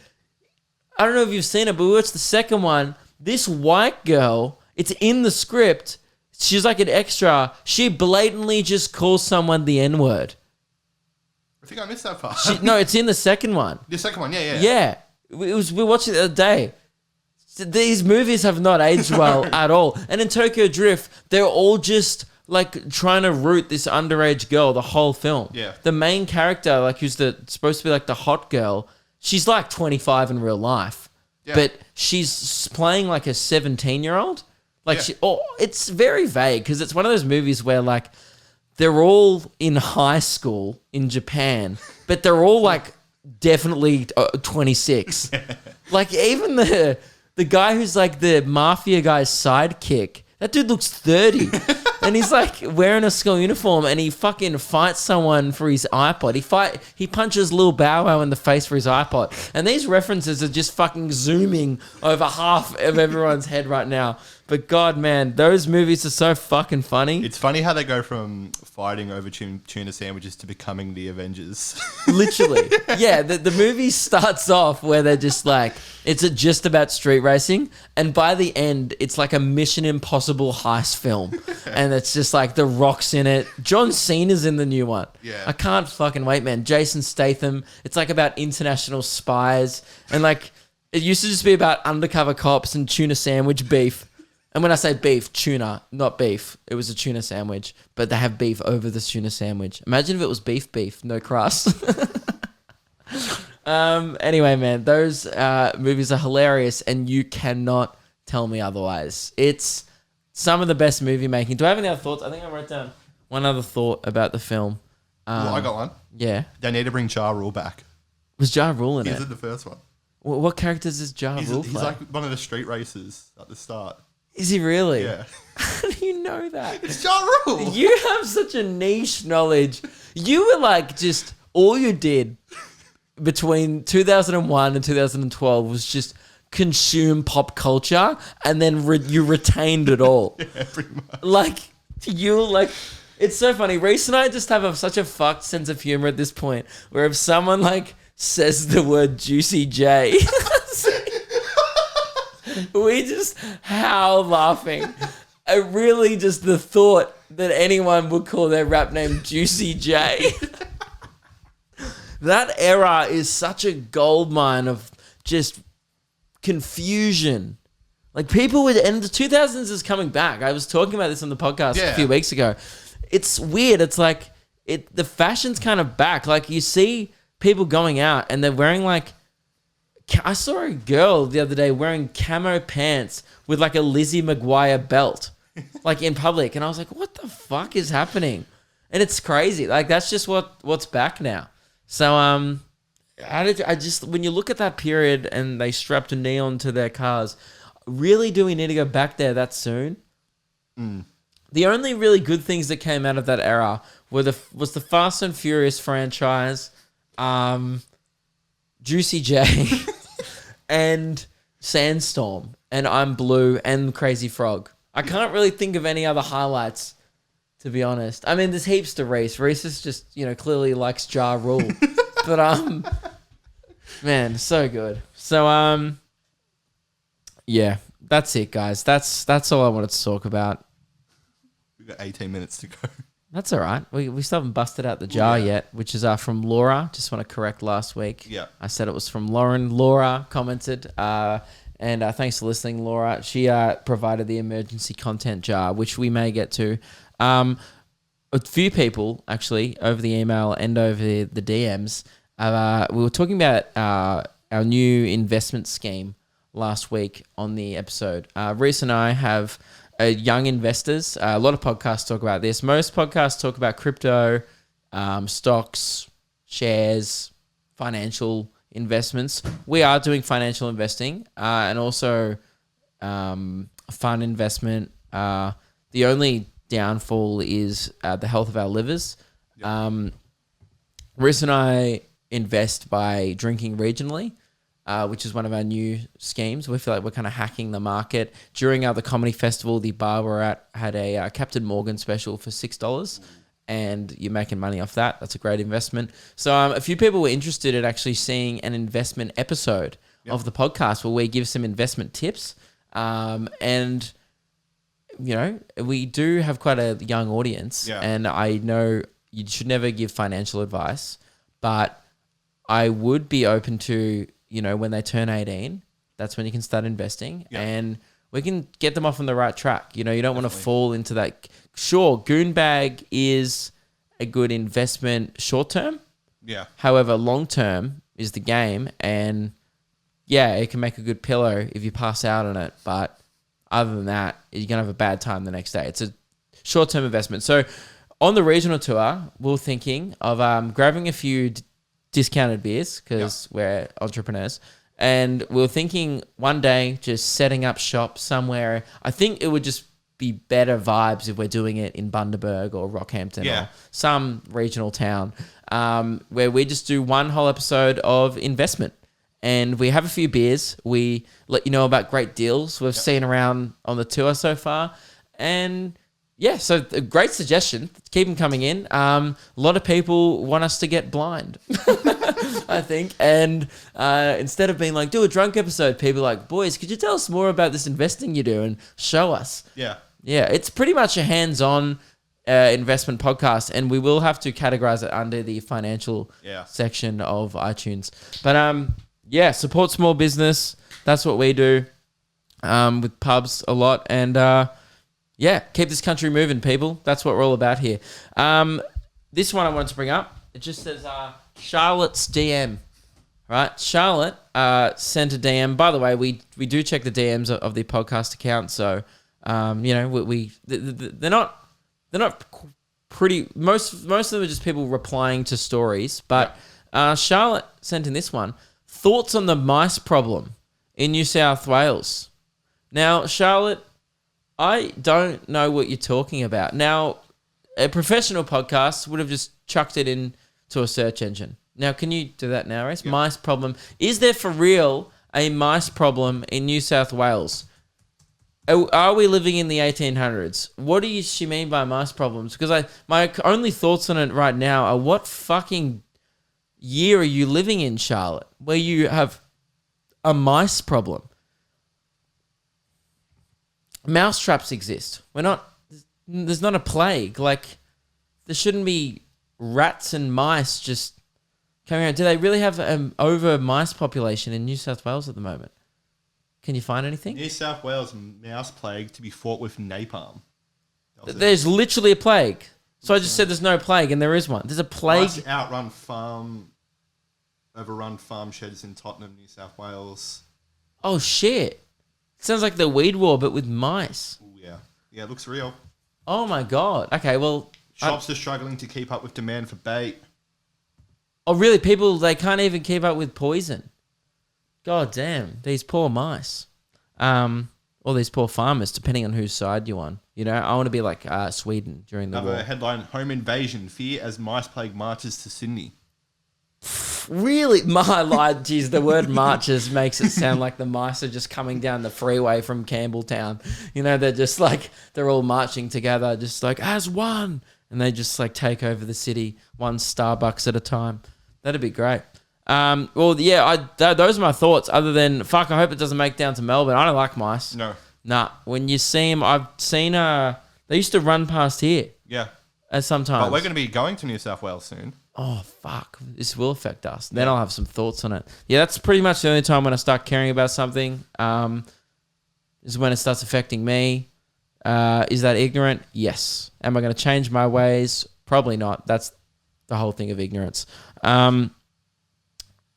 know if you've seen it, but we watched the second one. This white girl, it's in the script. She's like an extra. She blatantly just calls someone the N-word. I think I missed that part. No, it's in the second one. The second one, yeah. Yeah. We watched it the other day. These movies have not aged well at all. And in Tokyo Drift, they're all just like trying to root this underage girl the whole film. Yeah. The main character, like who's supposed to be like the hot girl, she's like 25 in real life. Yeah. But she's playing like a 17-year-old. Like it's very vague because it's one of those movies where like they're all in high school in Japan, but they're all like definitely 26. Like even the guy who's like the mafia guy's sidekick, that dude looks 30. And he's like wearing a school uniform and he fucking fights someone for his iPod. He punches Lil Bow Wow in the face for his iPod. And these references are just fucking zooming over half of everyone's head right now. But God, man, those movies are so fucking funny. It's funny how they go from fighting over tuna sandwiches to becoming the Avengers. Literally. Yeah, the movie starts off where they're just like, it's just about street racing. And by the end, it's like a Mission Impossible heist film. And it's just like The Rock's in it. John Cena's in the new one. Yeah. I can't fucking wait, man. Jason Statham. It's like about international spies. And like, it used to just be about undercover cops and tuna sandwich beef. And when I say beef, tuna, not beef. It was a tuna sandwich, but they have beef over the tuna sandwich. Imagine if it was beef, no crust. Anyway, man, those movies are hilarious, and you cannot tell me otherwise. It's some of the best movie making. Do I have any other thoughts? I think I wrote down one other thought about the film. Well, I got one. Yeah. They need to bring Ja Rule back. Was Ja Rule in He's it? in the first one. What characters does Ja Rule He's play? like one of the street racers at the start. Is he really? Yeah. How do you know that? It's Ja Rule. You have such a niche knowledge. You were like just all you did between 2001 and 2012 was just consume pop culture, and then you retained it all. Yeah, pretty much. Like it's so funny. Reese and I just have such a fucked sense of humor at this point, where if someone like says the word Juicy J, we just howl laughing. Really just the thought that anyone would call their rap name Juicy J. That era is such a goldmine of just confusion. Like people would, and the 2000s is coming back. I was talking about this on the podcast a few weeks ago. It's weird. It's like the fashion's kind of back. Like you see people going out and they're wearing like, I saw a girl the other day wearing camo pants with like a Lizzie McGuire belt, like in public. And I was like, what the fuck is happening? And it's crazy. Like that's just what's back now. So, when you look at that period and they strapped a neon to their cars, really do we need to go back there that soon? The only really good things that came out of that era was the Fast and Furious franchise, Juicy J, and Sandstorm, and I'm Blue, and Crazy Frog. I can't really think of any other highlights, to be honest. I mean, there's heaps to Reese. Reese is just, clearly likes Ja Rule. But, man, so good. So, yeah, that's it, guys. That's all I wanted to talk about. We've got 18 minutes to go. That's all right. We still haven't busted out the jar yet, which is from Laura. Just want to correct last week. Yeah. I said it was from Lauren. Laura commented, and thanks for listening, Laura. She provided the emergency content jar, which we may get to. A few people, actually, over the email and over the DMs, we were talking about our new investment scheme last week on the episode. Reese and I have young investors. A lot of podcasts talk about this. Most podcasts talk about crypto, stocks, shares, financial investments. We are doing financial investing and also fund investment. The only downfall is the health of our livers. Reese and I invest by drinking regionally, which is one of our new schemes. We feel like we're kind of hacking the market. During the comedy festival, the bar we're at had a Captain Morgan special for $6, and you're making money off that. That's a great investment. So a few people were interested in actually seeing an investment episode of the podcast where we give some investment tips. And we do have quite a young audience, and I know you should never give financial advice, but I would be open to, when they turn 18, that's when you can start investing, and we can get them off on the right track. You don't want to fall into that. Sure, Goonbag is a good investment short term. Yeah. However, long term is the game, and it can make a good pillow if you pass out on it, but other than that, you're going to have a bad time the next day. It's a short-term investment. So on the regional tour, we're thinking of grabbing a few discounted beers because we're entrepreneurs. And we're thinking one day just setting up shop somewhere. I think it would just be better vibes if we're doing it in Bundaberg or Rockhampton or some regional town where we just do one whole episode of investment. And we have a few beers. We let you know about great deals we've seen around on the tour so far. And so a great suggestion. Keep them coming in. A lot of people want us to get blind, I think. And instead of being like, do a drunk episode, people are like, boys, could you tell us more about this investing you do and show us? Yeah. Yeah, it's pretty much a hands-on investment podcast, and we will have to categorize it under the financial section of iTunes. But support small business. That's what we do. with pubs a lot. And yeah, keep this country moving, people. That's what we're all about here. This one I wanted to bring up. It just says Charlotte's DM. Right, Charlotte sent a DM. By the way, we do check the DMs of the podcast account, so you know they're not pretty. Most of them are just people replying to stories. But Charlotte sent in this one: thoughts on the mice problem in New South Wales. Now, Charlotte, I don't know what you're talking about. Now, a professional podcast would have just chucked it into a search engine. Now, can you do that now, Race? Yep. Mice problem. Is there for real a mice problem in New South Wales? Are we living in the 1800s? What does she mean by mice problems? Because my only thoughts on it right now are, what fucking year are you living in, Charlotte, where you have a mice problem? Mouse traps exist. There's not a plague. Like, there shouldn't be rats and mice just coming around. Do they really have an over mice population in New South Wales at the moment? Can you find anything? New South Wales mouse plague to be fought with napalm. There's literally a plague. So I just said there's no plague, and there is one. There's a plague. Mice overrun farm sheds in Tottenham, New South Wales. Oh, shit. Sounds like the weed war, but with mice. Ooh, yeah. Yeah, it looks real. Oh, my God. Okay, well... Shops are struggling to keep up with demand for bait. Oh, really? People, they can't even keep up with poison. God damn. These poor mice. Or these poor farmers, depending on whose side you're on. You know, I want to be like Sweden during the war. Another headline, home invasion, fear as mice plague marches to Sydney. Really? Geez, the word marches makes it sound like the mice are just coming down the freeway from Campbelltown. You know, they're just like, they're all marching together, just like, as one. And they just like take over the city, one Starbucks at a time. That'd be great. Well, yeah, those are my thoughts. Other than, fuck, I hope it doesn't make down to Melbourne. I don't like mice. No. Nah. When you see them, I've seen, they used to run past here. Yeah. Sometimes. But we're going to be going to New South Wales soon. Oh, fuck. This will affect us. Then I'll have some thoughts on it. Yeah, that's pretty much the only time when I start caring about something. Is when it starts affecting me. Is that ignorant? Yes. Am I going to change my ways? Probably not. That's the whole thing of ignorance.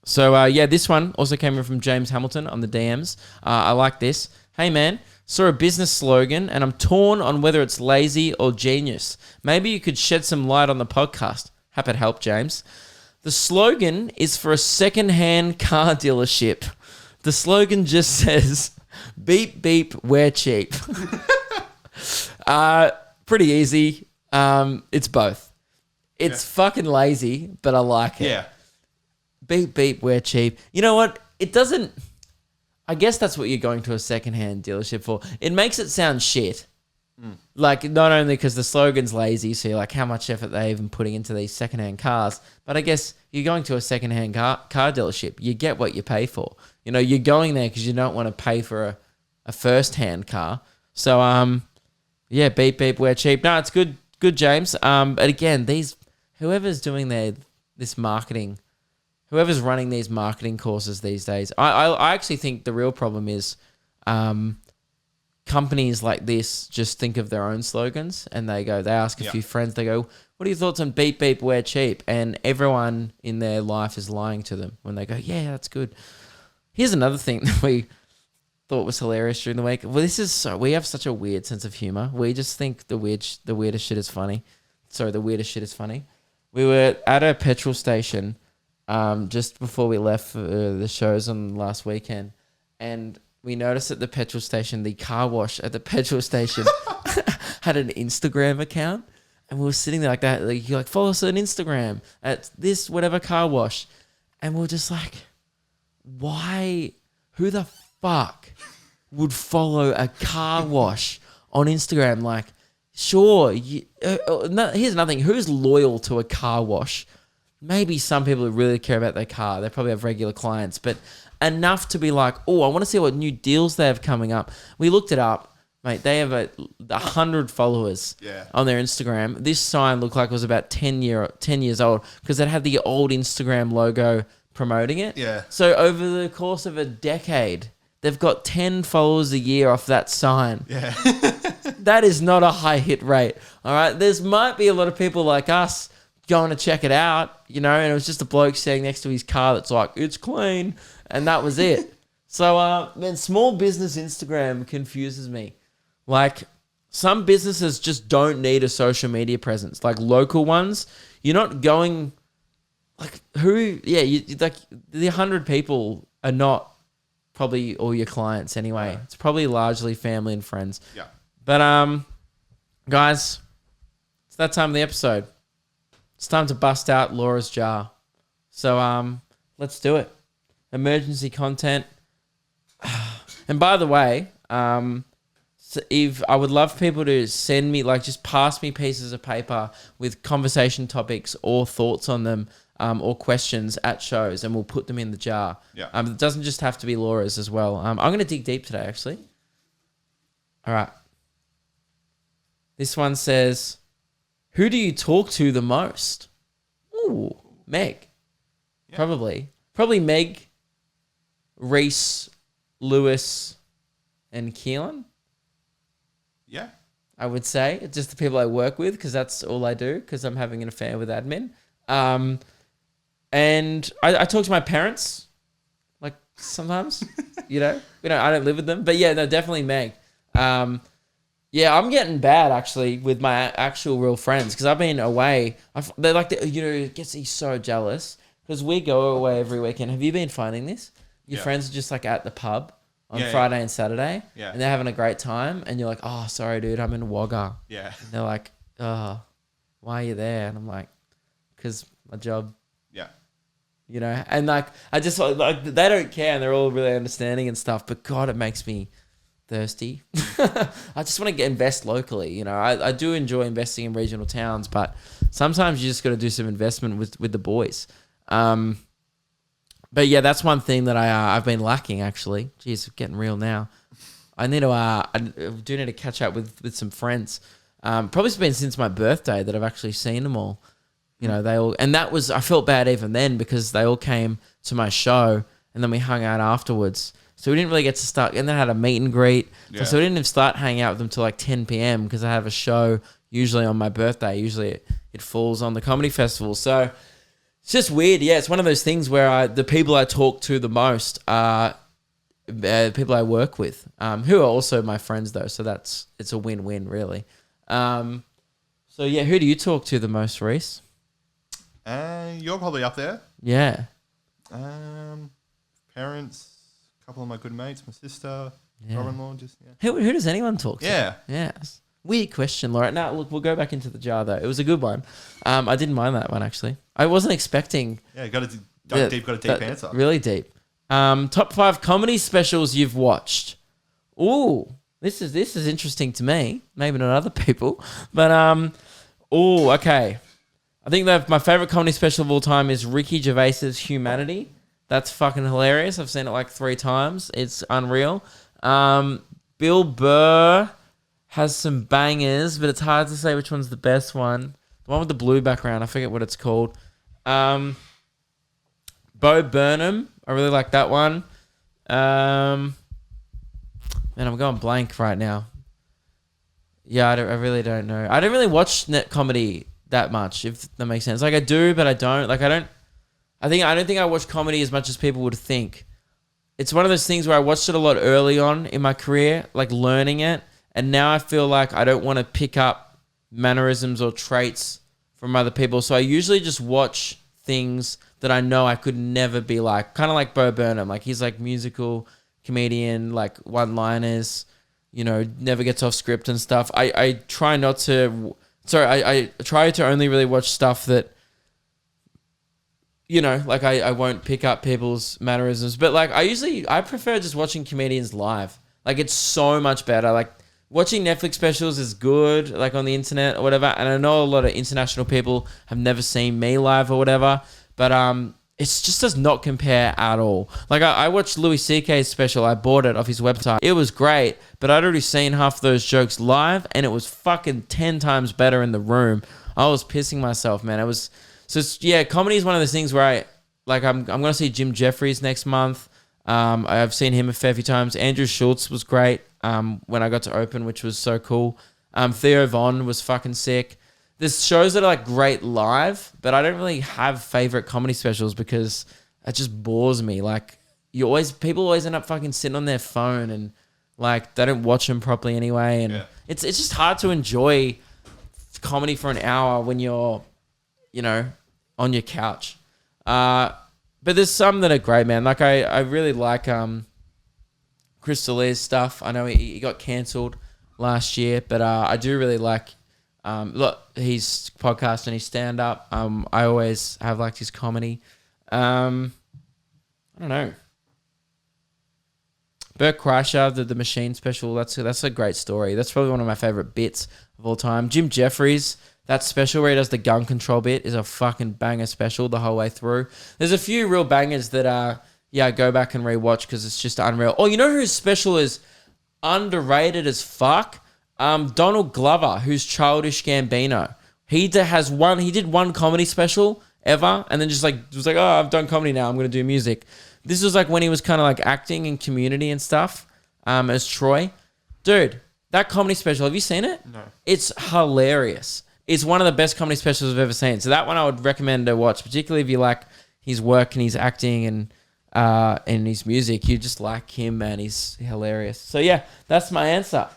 So, this one also came in from James Hamilton on the DMs. I like this. Hey, man. Saw a business slogan and I'm torn on whether it's lazy or genius. Maybe you could shed some light on the podcast. Happy to help, James. The slogan is for a second-hand car dealership. The slogan just says, beep, beep, we're cheap. Pretty easy. It's both. It's fucking lazy, but I like it. Yeah. Beep, beep, we're cheap. You know what? It doesn't... I guess that's what you're going to a second-hand dealership for. It makes it sound shit. Like, not only because the slogan's lazy, so you're like, how much effort they even putting into these second-hand cars, but I guess you're going to a second-hand car dealership. You get what you pay for. You know, you're going there because you don't want to pay for a first-hand car. So, yeah, beep, beep, we're cheap. No, it's good, James. But again, whoever's doing this marketing, whoever's running these marketing courses these days, I actually think the real problem is companies like this just think of their own slogans and they ask a few friends, they go, what are your thoughts on beep, beep, we're cheap? And everyone in their life is lying to them when they go, yeah, that's good. Here's another thing that we thought was hilarious during the week. Well, we have such a weird sense of humor. We just think the weirdest shit is funny. Sorry, the weirdest shit is funny. We were at a petrol station just before we left for the shows on last weekend, and we noticed at the petrol station, the car wash at the petrol station had an Instagram account, and we were sitting there like that. Like, you're like, follow us on Instagram at this whatever car wash, and we were just like, why? Who the fuck would follow a car wash on Instagram? Like, sure. Here's another thing. Who's loyal to a car wash? Maybe some people who really care about their car. They probably have regular clients, but enough to be like, oh, I want to see what new deals they have coming up. We looked it up, mate. They have 100 followers on their Instagram. This sign looked like it was about 10 years old because it had the old Instagram logo promoting it. Yeah. So over the course of a decade, they've got 10 followers a year off that sign. Yeah. That is not a high hit rate. All right. There's might be a lot of people like us going to check it out, you know, and it was just a bloke sitting next to his car that's like, it's clean. And that was it. So, man, small business Instagram confuses me. Like, some businesses just don't need a social media presence. Like, local ones, you're not going, like, like, the 100 people are not probably all your clients anyway. It's probably largely family and friends. Yeah. But, guys, it's that time of the episode. It's time to bust out Laura's jar. So, let's do it. Emergency content. And by the way, so if I would love people to send me, like, just pass me pieces of paper with conversation topics or thoughts on them, or questions at shows, and we'll put them in the jar. Yeah. It doesn't just have to be Laura's as well. I'm going to dig deep today, actually. All right. This one says, who do you talk to the most? Ooh, Meg. Yeah. Probably Meg, Reese, Lewis, and Keelan. Yeah. I would say. It's just the people I work with, because that's all I do, because I'm having an affair with admin. And I talk to my parents, like, sometimes, you know, I don't live with them, but yeah, no, definitely Meg. Yeah, I'm getting bad actually with my actual real friends, because I've been away. They're like, it gets me so jealous, because we go away every weekend. Have you been finding this? Your friends are just like at the pub on Friday and Saturday, and they're having a great time, and you're like, oh, sorry, dude, I'm in Wagga. Yeah. And they're like, oh, why are you there? And I'm like, because my job. Yeah. You know, and like, I just like, they don't care, and they're all really understanding and stuff, but God, it makes me thirsty. I just want to invest locally. You know, I do enjoy investing in regional towns, but sometimes you just got to do some investment with the boys. But yeah, that's one thing that I've been lacking, actually. Jeez, getting real now. I need to I do need to catch up with some friends. Probably it's been since my birthday that I've actually seen them all. You know, they all, and that was, I felt bad even then, because they all came to my show and then we hung out afterwards. So we didn't really get to start, and then I had a meet and greet. Yeah. So we didn't even start hanging out with them till like 10 p.m. because I have a show usually on my birthday. Usually it falls on the comedy festival. So it's just weird. Yeah, it's one of those things where the people I talk to the most are people I work with, who are also my friends though. So it's a win-win really. So yeah, who do you talk to the most, Reese? You're probably up there. Yeah. Parents, a couple of my good mates, my sister, brother-in-law, just Who does anyone talk to? Yeah. Yes. Weird question, Laura. Now, look, we'll go back into the jar, though. It was a good one. I didn't mind that one, actually. I wasn't expecting... Yeah, got a deep answer. Really deep. Top 5 comedy specials you've watched. Ooh, this is interesting to me. Maybe not other people. But, okay. I think that my favorite comedy special of all time is Ricky Gervais's Humanity. That's fucking hilarious. I've seen it like 3 times. It's unreal. Bill Burr has some bangers, but it's hard to say which one's the best one. The one with the blue background, I forget what it's called. Bo Burnham, I really like that one. Man, I'm going blank right now. Yeah, I really don't know. I don't really watch net comedy that much, if that makes sense. Like I do, but I don't. Like I don't think I watch comedy as much as people would think. It's one of those things where I watched it a lot early on in my career, like learning it. And now I feel like I don't want to pick up mannerisms or traits from other people. So I usually just watch things that I know I could never be like. Kind of like Bo Burnham. Like he's like musical comedian, like one-liners, you know, never gets off script and stuff. I try not to... Sorry, I try to only really watch stuff that, you know, like I won't pick up people's mannerisms. But like I prefer just watching comedians live. Like it's so much better. Like watching Netflix specials is good, like on the internet or whatever. And I know a lot of international people have never seen me live or whatever. But it just does not compare at all. Like I watched Louis C.K.'s special. I bought it off his website. It was great, but I'd already seen half those jokes live, and it was fucking 10 times better in the room. I was pissing myself, man. Comedy is one of those things where I'm going to see Jim Jeffries next month. I've seen him a fair few times. Andrew Schultz was great when I got to open, which was so cool. Theo Von was fucking sick. There's shows that are like great live, but I don't really have favorite comedy specials because it just bores me. Like people always end up fucking sitting on their phone and like they don't watch them properly anyway. And it's just hard to enjoy comedy for an hour when you're, on your couch. But there's some that are great, man. Like I really like Chris D'Elia's stuff. I know he got cancelled last year, but I do really like his podcast and his stand up. I always have liked his comedy. I don't know. Bert Kreischer, the Machine special, that's a great story. That's probably one of my favorite bits of all time. Jim Jeffries, that special where he does the gun control bit is a fucking banger special the whole way through. There's a few real bangers that go back and rewatch because it's just unreal. Oh, you know whose special is underrated as fuck? Donald Glover, who's Childish Gambino. He did one comedy special ever, and then just like was like, oh, I've done comedy now, I'm gonna do music. This was like when he was kind of like acting in Community and stuff, as Troy. Dude, that comedy special, have you seen it? No. It's hilarious. It's one of the best comedy specials I've ever seen. So that one I would recommend to watch, particularly if you like his work and his acting and his music. You just like him, man. He's hilarious. So yeah, that's my answer.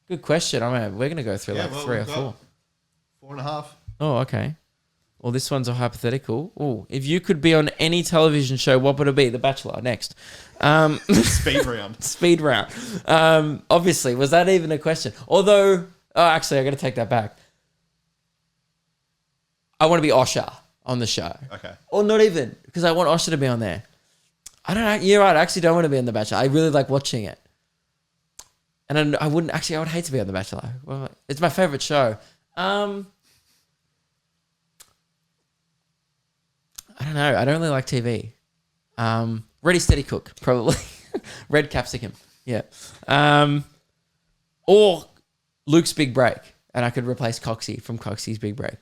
Good question. We're going to go through three or four. 4.5. Oh, okay. Well, this one's a hypothetical. Oh, if you could be on any television show, what would it be? The Bachelor, next. Speed round. Speed round. Obviously, was that even a question? Although, actually, I got to take that back. I want to be Osher on the show. Okay. Or not even, because I want Osher to be on there. I don't know. You're right. I actually don't want to be on The Bachelor. I really like watching it. And I would hate to be on The Bachelor. Well, it's my favorite show. I don't know. I don't really like TV. Ready, Steady, Cook, probably. Red Capsicum. Yeah. Or Luke's Big Break. And I could replace Coxie from Coxie's Big Break.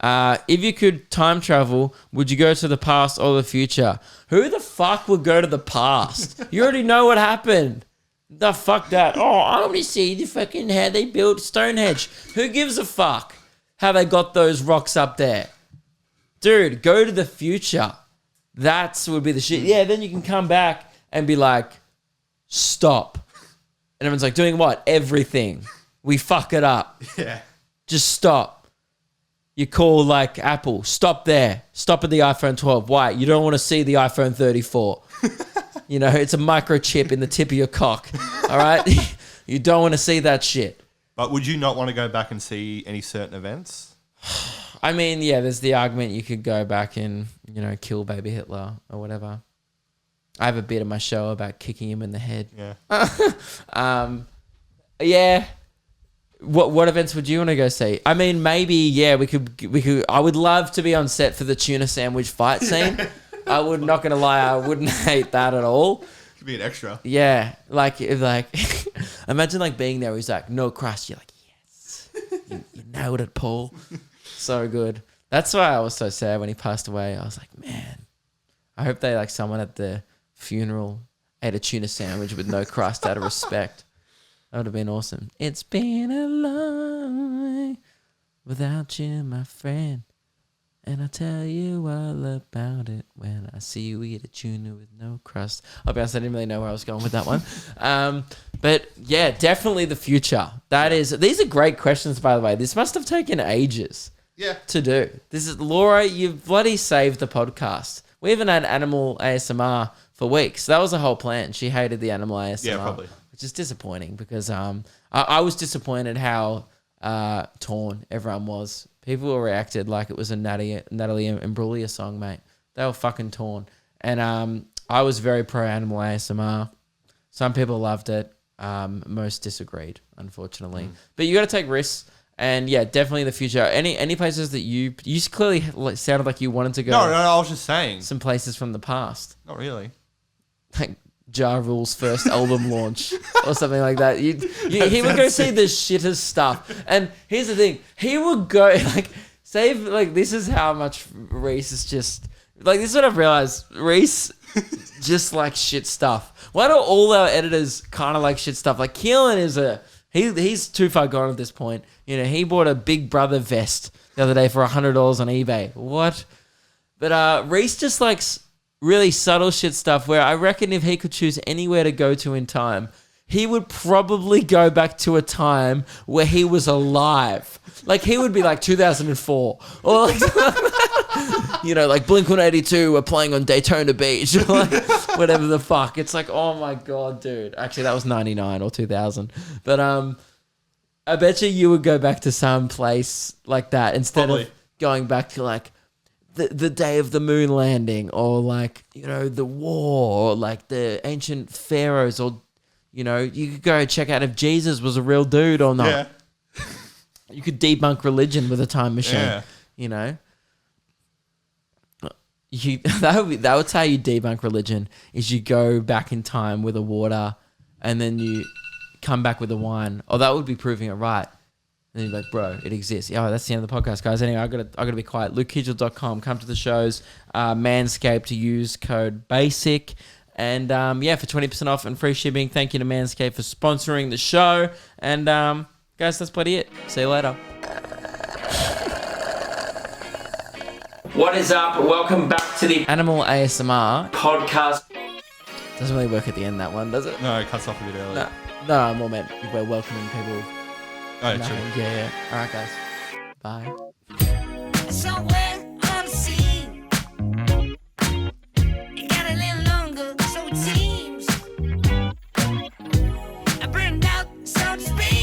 If you could time travel, would you go to the past or the future? Who the fuck would go to the past? You already know what happened. The fuck that. Oh, I want to see the fucking how they built Stonehenge. Who gives a fuck how they got those rocks up there? Dude, go to the future. That would be the shit. Yeah, then you can come back and be like, stop. And everyone's like, doing what? Everything. We fuck it up. Yeah. Just stop. You call like Apple. Stop there. Stop at the iPhone 12. Why? You don't want to see the iPhone 34. It's a microchip in the tip of your cock. All right? You don't want to see that shit. But would you not want to go back and see any certain events? I mean, yeah, there's the argument you could go back and, kill baby Hitler or whatever. I have a bit of my show about kicking him in the head. Yeah. Yeah. What events would you want to go see? I mean, maybe, yeah, we could. I would love to be on set for the tuna sandwich fight scene. I would, not going to lie, I wouldn't hate that at all. Could be an extra. Yeah. Imagine being there. He's like, no crust. You're like, yes. You nailed it, Paul. So good. That's why I was so sad when he passed away. I was like, man, I hope someone at the funeral ate a tuna sandwich with no crust out of respect. That would have been awesome. It's been a long way without you, my friend. And I'll tell you all about it when I see you eat a tuna with no crust. I'll be honest, I didn't really know where I was going with that one. But yeah, definitely the future. These are great questions, by the way. This must have taken ages. Yeah. To do. This is Laura, you've bloody saved the podcast. We haven't had animal ASMR for weeks. That was the whole plan. She hated the animal ASMR. Yeah, probably. Which is disappointing because I was disappointed how torn everyone was. People reacted like it was a Natalie Imbruglia song, mate. They were fucking torn. And I was very pro animal ASMR. Some people loved it. Most disagreed, unfortunately. But you got to take risks. And yeah, definitely the future. Any places that you clearly sounded like you wanted to go? No, I was just saying. Some places from the past. Not really. Like Ja Rule's first album launch or something like that. He would go see the shittest stuff. And here's the thing. He would go this is how much Reese is just Like, this is what I've realized. Reese just likes shit stuff. Why do all our editors kind of like shit stuff? Like, Keelan is he's too far gone at this point. You know, he bought a Big Brother vest the other day for $100 on eBay. What? But Reese just likes really subtle shit stuff where I reckon if he could choose anywhere to go to in time, he would probably go back to a time where he was alive. Like, he would be like 2004. Or like, you know, like Blink-182 were playing on Daytona Beach. Or like, whatever the fuck. It's like, oh my God, dude. Actually, that was 99 or 2000. But I bet you would go back to some place like that instead of going back to like the day of the moon landing or like, you know, the war or like the ancient pharaohs or, you know, you could go check out if Jesus was a real dude or not. Yeah. You could debunk religion with a time machine, you know. That's how you debunk religion, is you go back in time with a water and then you come back with a wine. Oh, that would be proving it right. And then you're like, bro, it exists. Oh, that's the end of the podcast, guys. Anyway, I gotta be quiet. LukeKidgell.com. Come to the shows. Manscaped, to use code BASIC. And for 20% off and free shipping. Thank you to Manscaped for sponsoring the show. And guys, that's bloody it. See you later. What is up? Welcome back to the Animal ASMR podcast. Doesn't really work at the end, that one, does it? No, it cuts off a bit early. No, I'm more meant we're welcoming people. Oh, true. Yeah. All right, guys. Bye. Somewhere on the scene. It got a little longer, so it seems. I burned out, so to speak.